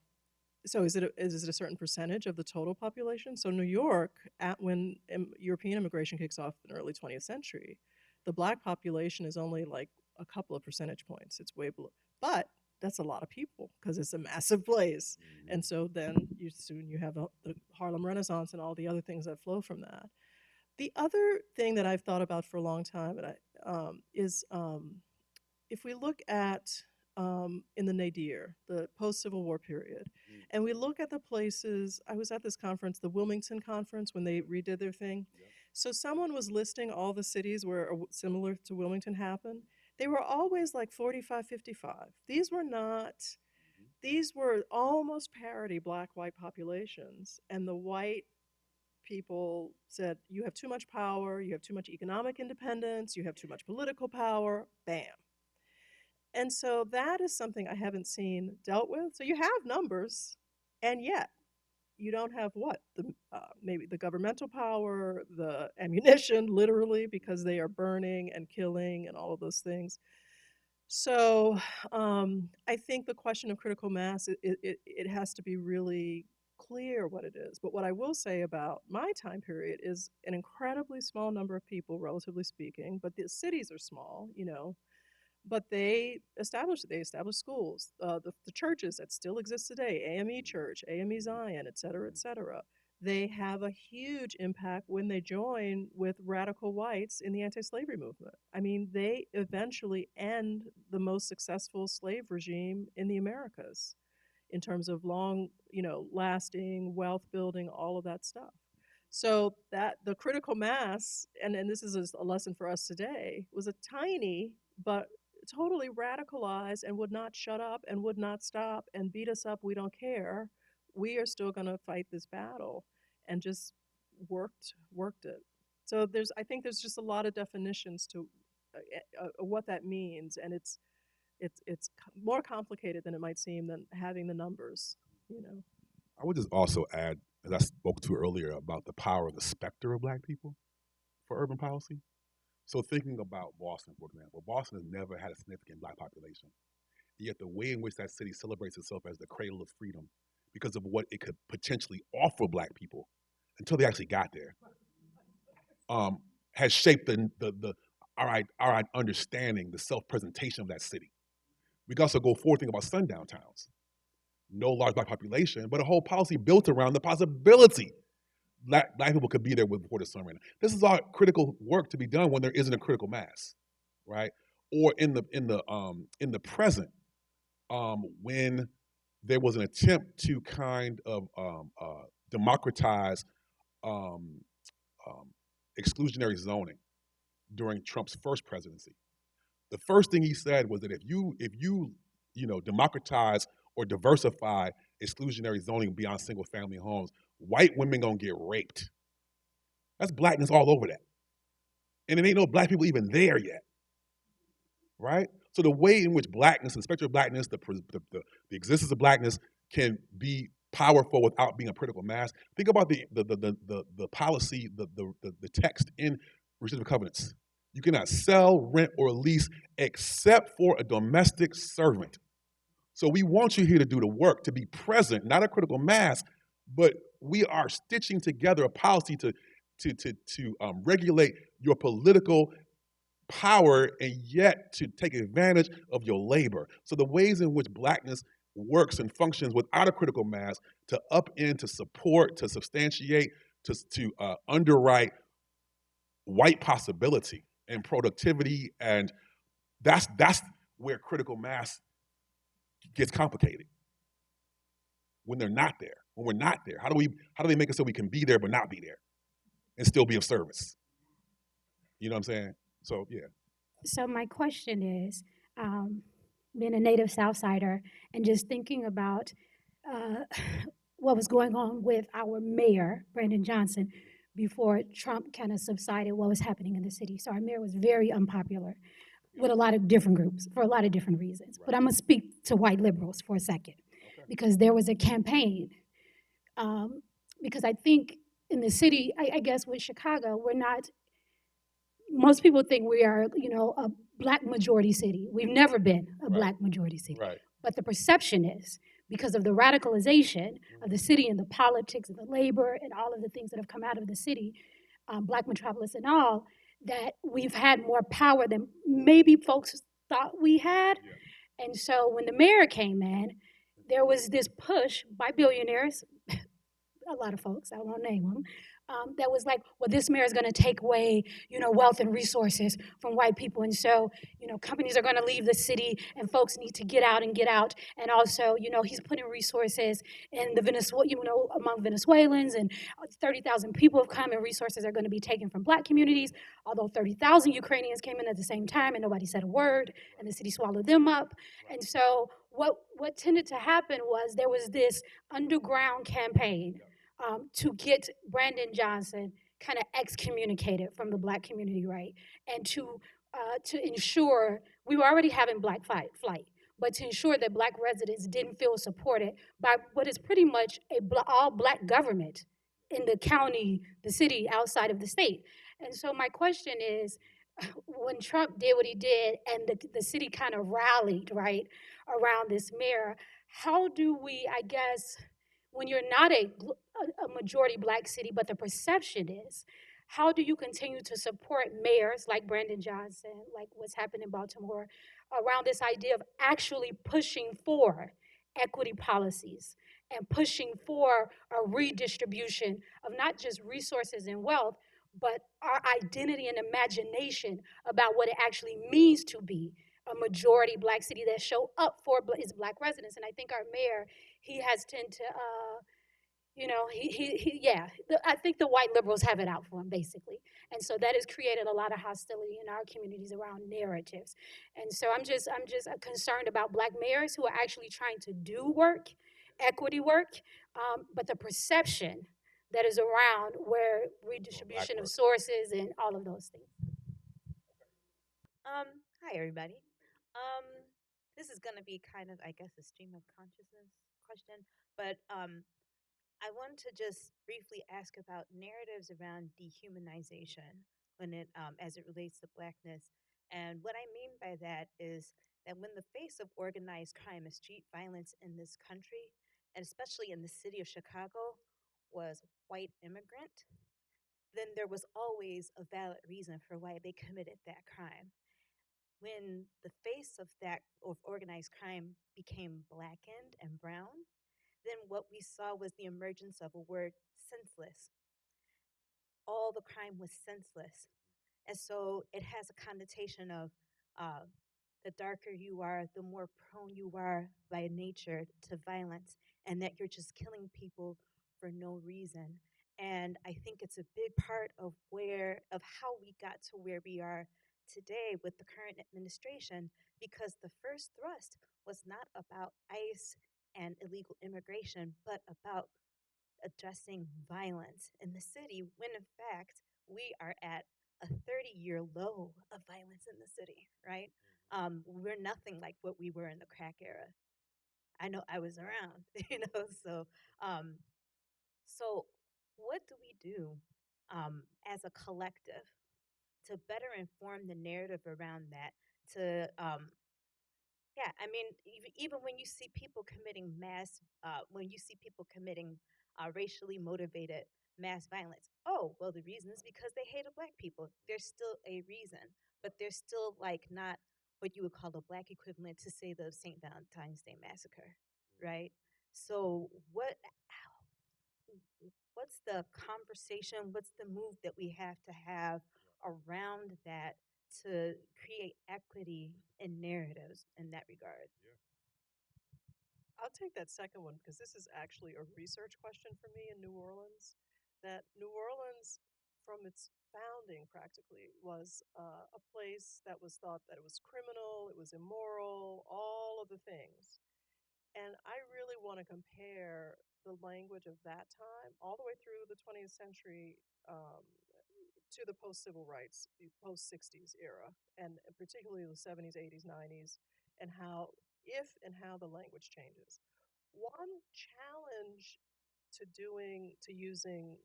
S4: is it a certain percentage of the total population? So New York, when European immigration kicks off in the early 20th century, the Black population is only like a couple of percentage points. It's way below, but that's a lot of people because it's a massive place. And so then you have the Harlem Renaissance and all the other things that flow from that. The other thing that I've thought about for a long time is if we look at in the nadir, the post-Civil War period, and we look at the places, I was at this conference, the Wilmington Conference, when they redid their thing. So someone was listing all the cities where similar to Wilmington happened. They were always like 45, 55. These were almost parity Black-white populations, and the white people said, you have too much power, you have too much economic independence, you have too much political power, bam. And so that is something I haven't seen dealt with. So you have numbers, and yet you don't have what? Maybe the governmental power, the ammunition, literally, because they are burning and killing and all of those things. So I think the question of critical mass, it has to be really clear what it is. But what I will say about my time period is an incredibly small number of people, relatively speaking, but the cities are small, you know. But they established schools, the churches that still exist today, AME Church, AME Zion, et cetera, they have a huge impact when they join with radical whites in the anti-slavery movement. I mean, they eventually end the most successful slave regime in the Americas in terms of long, lasting wealth building, all of that stuff. So that the critical mass, and this is a lesson for us today, was a tiny but totally radicalized and would not shut up and would not stop and beat us up. We don't care. We are still going to fight this battle, and just worked it. So I think there's just a lot of definitions to what that means, and it's more complicated than it might seem than having the numbers.
S5: I would just also add, as I spoke to earlier, about the power of the specter of Black people for urban policy. So thinking about Boston, for example, Boston has never had a significant Black population. Yet the way in which that city celebrates itself as the cradle of freedom, because of what it could potentially offer Black people until they actually got there, has shaped our understanding, the self-presentation of that city. We can also go forward thinking about sundown towns. No large Black population, but a whole policy built around the possibility Black people could be there before the sun ran out. This is all critical work to be done when there isn't a critical mass, right? Or in the present, when there was an attempt to kind of democratize exclusionary zoning during Trump's first presidency. The first thing he said was that if you democratize or diversify exclusionary zoning beyond single family homes, white women gonna get raped. That's Blackness all over that. And it ain't no Black people even there yet, right? So the way in which Blackness, the spectrum of Blackness, the existence of Blackness can be powerful without being a critical mass. Think about the policy, the text in Restrictive Covenants. You cannot sell, rent, or lease except for a domestic servant. So we want you here to do the work, to be present, not a critical mass, but we are stitching together a policy to regulate your political power and yet to take advantage of your labor. So the ways in which Blackness works and functions without a critical mass to upend, to support, to substantiate, to underwrite white possibility and productivity, and that's where critical mass gets complicated. When they're not there, when we're not there, how do they make it so we can be there but not be there and still be of service? You know what I'm saying? So yeah.
S9: So my question is, being a native Southsider and just thinking about what was going on with our mayor, Brandon Johnson, before Trump kind of subsided, what was happening in the city. So our mayor was very unpopular with a lot of different groups for a lot of different reasons. But I'm gonna speak to white liberals for a second, because there was a campaign. Because I think in the city, I guess with Chicago, we're not, most people think we are, a Black majority city. We've never been a Black majority city.
S5: Right.
S9: But the perception is, because of the radicalization of the city and the politics and the labor and all of the things that have come out of the city, Black Metropolis and all, that we've had more power than maybe folks thought we had. Yeah. And so when the mayor came in, there was this push by billionaires, a lot of folks, I won't name them, that was like, well, this mayor is going to take away, wealth and resources from white people. And so, companies are going to leave the city and folks need to get out. And also, he's putting resources in the among Venezuelans, and 30,000 people have come and resources are going to be taken from Black communities, although 30,000 Ukrainians came in at the same time and nobody said a word and the city swallowed them up. And so what tended to happen was there was this underground campaign to get Brandon Johnson kind of excommunicated from the Black community, right? And to ensure, we were already having Black flight, but to ensure that Black residents didn't feel supported by what is pretty much all Black government in the county, the city, outside of the state. And so my question is, when Trump did what he did and the city kind of rallied, right, around this mayor, how do we, I guess, when you're not a majority Black city, but the perception is, how do you continue to support mayors like Brandon Johnson, like what's happened in Baltimore, around this idea of actually pushing for equity policies and pushing for a redistribution of not just resources and wealth, but our identity and imagination about what it actually means to be a majority Black city that show up for its Black residents. And I think our mayor, he has tend to, yeah, I think the white liberals have it out for him, basically. And so that has created a lot of hostility in our communities around narratives. And so I'm just concerned about Black mayors who are actually trying to do work, equity work, but the perception that is around where redistribution of sources and all of those things.
S10: Hi everybody. Um, this is gonna be kind of, I guess, a stream of consciousness question, but I want to just briefly ask about narratives around dehumanization when it, as it relates to Blackness. And what I mean by that is that when the face of organized crime and street violence in this country, and especially in the city of Chicago, was white immigrant, then there was always a valid reason for why they committed that crime. When the face of that of organized crime became blackened and brown, then what we saw was the emergence of a word, senseless. All the crime was senseless. And so it has a connotation of the darker you are, the more prone you are by nature to violence, and that you're just killing people for no reason. And I think it's a big part of how we got to where we are today with the current administration, because the first thrust was not about ICE and illegal immigration, but about addressing violence in the city, when in fact we are at a 30-year low of violence in the city, right? We're nothing like what we were in the crack era. I know I was around, so what do we do as a collective to better inform the narrative around that, to yeah, I mean, even when you see people committing racially motivated mass violence, oh, well, the reason is because they hated Black people. There's still a reason, but there's still like not what you would call a Black equivalent to, say, the St. Valentine's Day massacre, right? So what's the conversation? What's the move that we have to have around that to create equity in narratives in that regard?
S4: I'll take that second one because this is actually a research question for me in New Orleans. That New Orleans, from its founding practically, was a place that was thought that it was criminal, it was immoral, all of the things. And I really want to compare the language of that time all the way through the 20th century to the post-civil rights, post-60s era, and particularly the 70s, 80s, 90s, and how the language changes. One challenge to using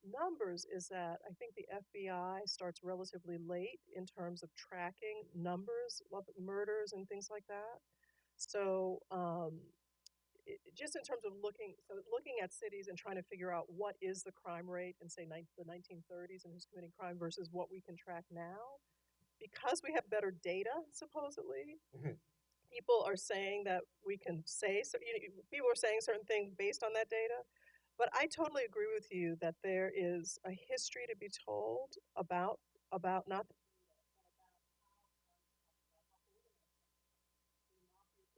S4: numbers is that I think the FBI starts relatively late in terms of tracking numbers of murders and things like that. So just in terms of looking at cities and trying to figure out what is the crime rate in, say, the 1930s and who's committing crime versus what we can track now, because we have better data, supposedly, people are saying that we can say, so, people are saying certain things based on that data. But I totally agree with you that there is a history to be told about not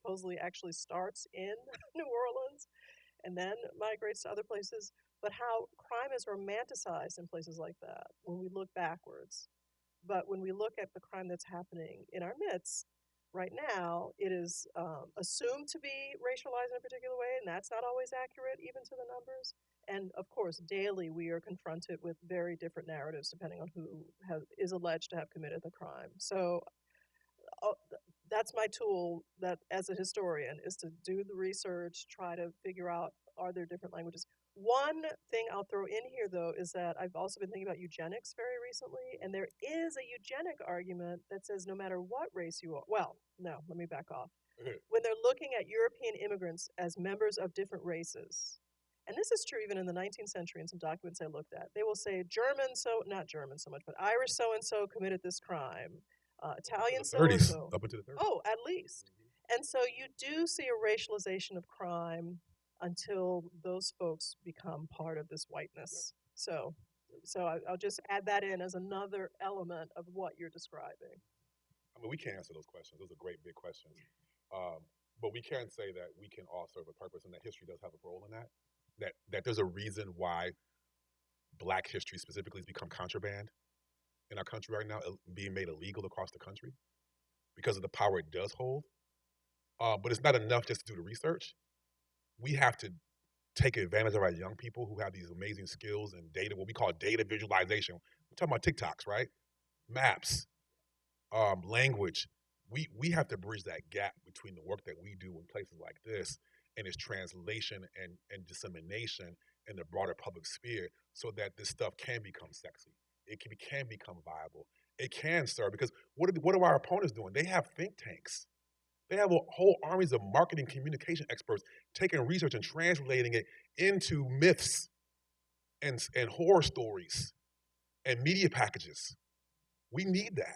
S4: supposedly actually starts in New Orleans and then migrates to other places, but how crime is romanticized in places like that when we look backwards. But when we look at the crime that's happening in our midst right now, it is assumed to be racialized in a particular way, and that's not always accurate even to the numbers. And of course, daily we are confronted with very different narratives depending on who is alleged to have committed the crime. So that's my tool, that as a historian, is to do the research, try to figure out, are there different languages. One thing I'll throw in here, though, is that I've also been thinking about eugenics very recently, and there is a eugenic argument that says no matter what race you are, well, no, let me back off. When they're looking at European immigrants as members of different races, and this is true even in the 19th century in some documents I looked at, they will say not German so much, but Irish so-and-so committed this crime. Italian so-and-so.
S5: Up into the 30s.
S4: Oh, at least. And so you do see a racialization of crime until those folks become part of this whiteness. So I'll just add that in as another element of what you're describing.
S5: I mean, we can't answer those questions. Those are great big questions. But we can say that we can all serve a purpose and that history does have a role in that. That there's a reason why Black history specifically has become contraband in our country right now, being made illegal across the country because of the power it does hold. But it's not enough just to do the research. We have to take advantage of our young people who have these amazing skills and data, what we call data visualization. We're talking about TikToks, right? Maps, language. We have to bridge that gap between the work that we do in places like this and its translation and dissemination in the broader public sphere so that this stuff can become sexy. It can become viable. It can serve, because what are our opponents doing? They have think tanks. They have whole armies of marketing communication experts taking research and translating it into myths and horror stories and media packages. We need that.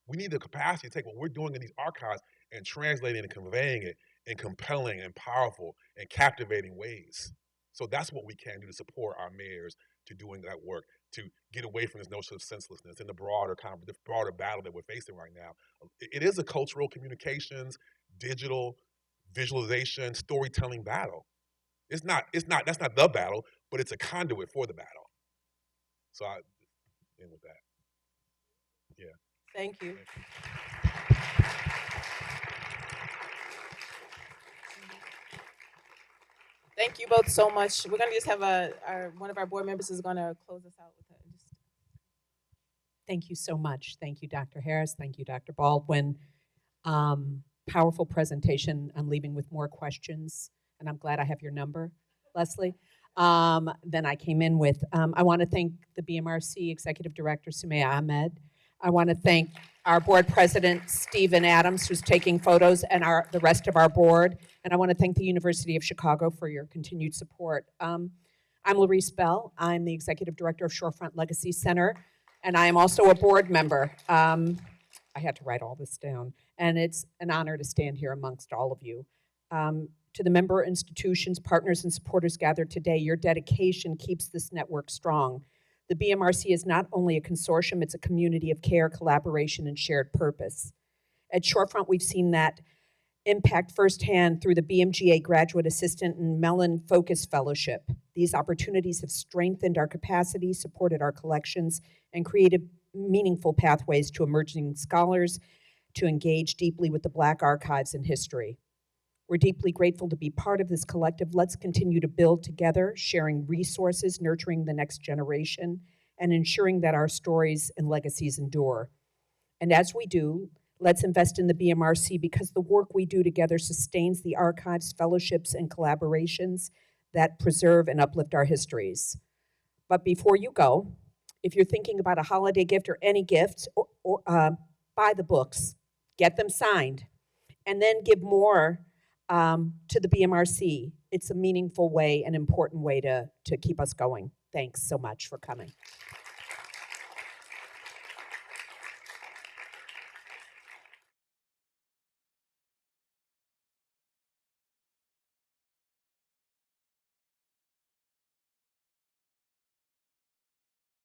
S5: We need the capacity to take what we're doing in these archives and translating and conveying it in compelling and powerful and captivating ways. So that's what we can do to support our mayors to doing that work, to get away from this notion of senselessness and the broader battle that we're facing right now. It is a cultural communications, digital visualization, storytelling battle. That's not the battle, but it's a conduit for the battle. So I end with that. Yeah.
S11: Thank you. Thank you both so much. We're gonna just have one of our board members is gonna close us out with
S12: Thank you so much. Thank you, Dr. Harris. Thank you, Dr. Baldwin. Powerful presentation. I'm leaving with more questions, and I'm glad I have your number, Leslie, than I came in with. I want to thank the BMRC Executive Director, Sumayya Ahmed. I want to thank our board president, Stephen Adams, who's taking photos, and the rest of our board. And I want to thank the University of Chicago for your continued support. I'm Larice Bell. I'm the Executive Director of Shorefront Legacy Center, and I am also a board member. I had to write all this down, and it's an honor to stand here amongst all of you. To the member institutions, partners, and supporters gathered today, your dedication keeps this network strong. The BMRC is not only a consortium, it's a community of care, collaboration, and shared purpose. At Shorefront, we've seen that impact firsthand through the BMGA Graduate Assistant and Mellon Focus Fellowship. These opportunities have strengthened our capacity, supported our collections, and created meaningful pathways to emerging scholars to engage deeply with the Black archives and history. We're deeply grateful to be part of this collective. Let's continue to build together, sharing resources, nurturing the next generation, and ensuring that our stories and legacies endure. And as we do, let's invest in the BMRC, because the work we do together sustains the archives, fellowships, and collaborations that preserve and uplift our histories. But before you go, if you're thinking about a holiday gift or any gift, buy the books, get them signed, and then give more to the BMRC. It's a meaningful way, an important way to keep us going. Thanks so much for coming.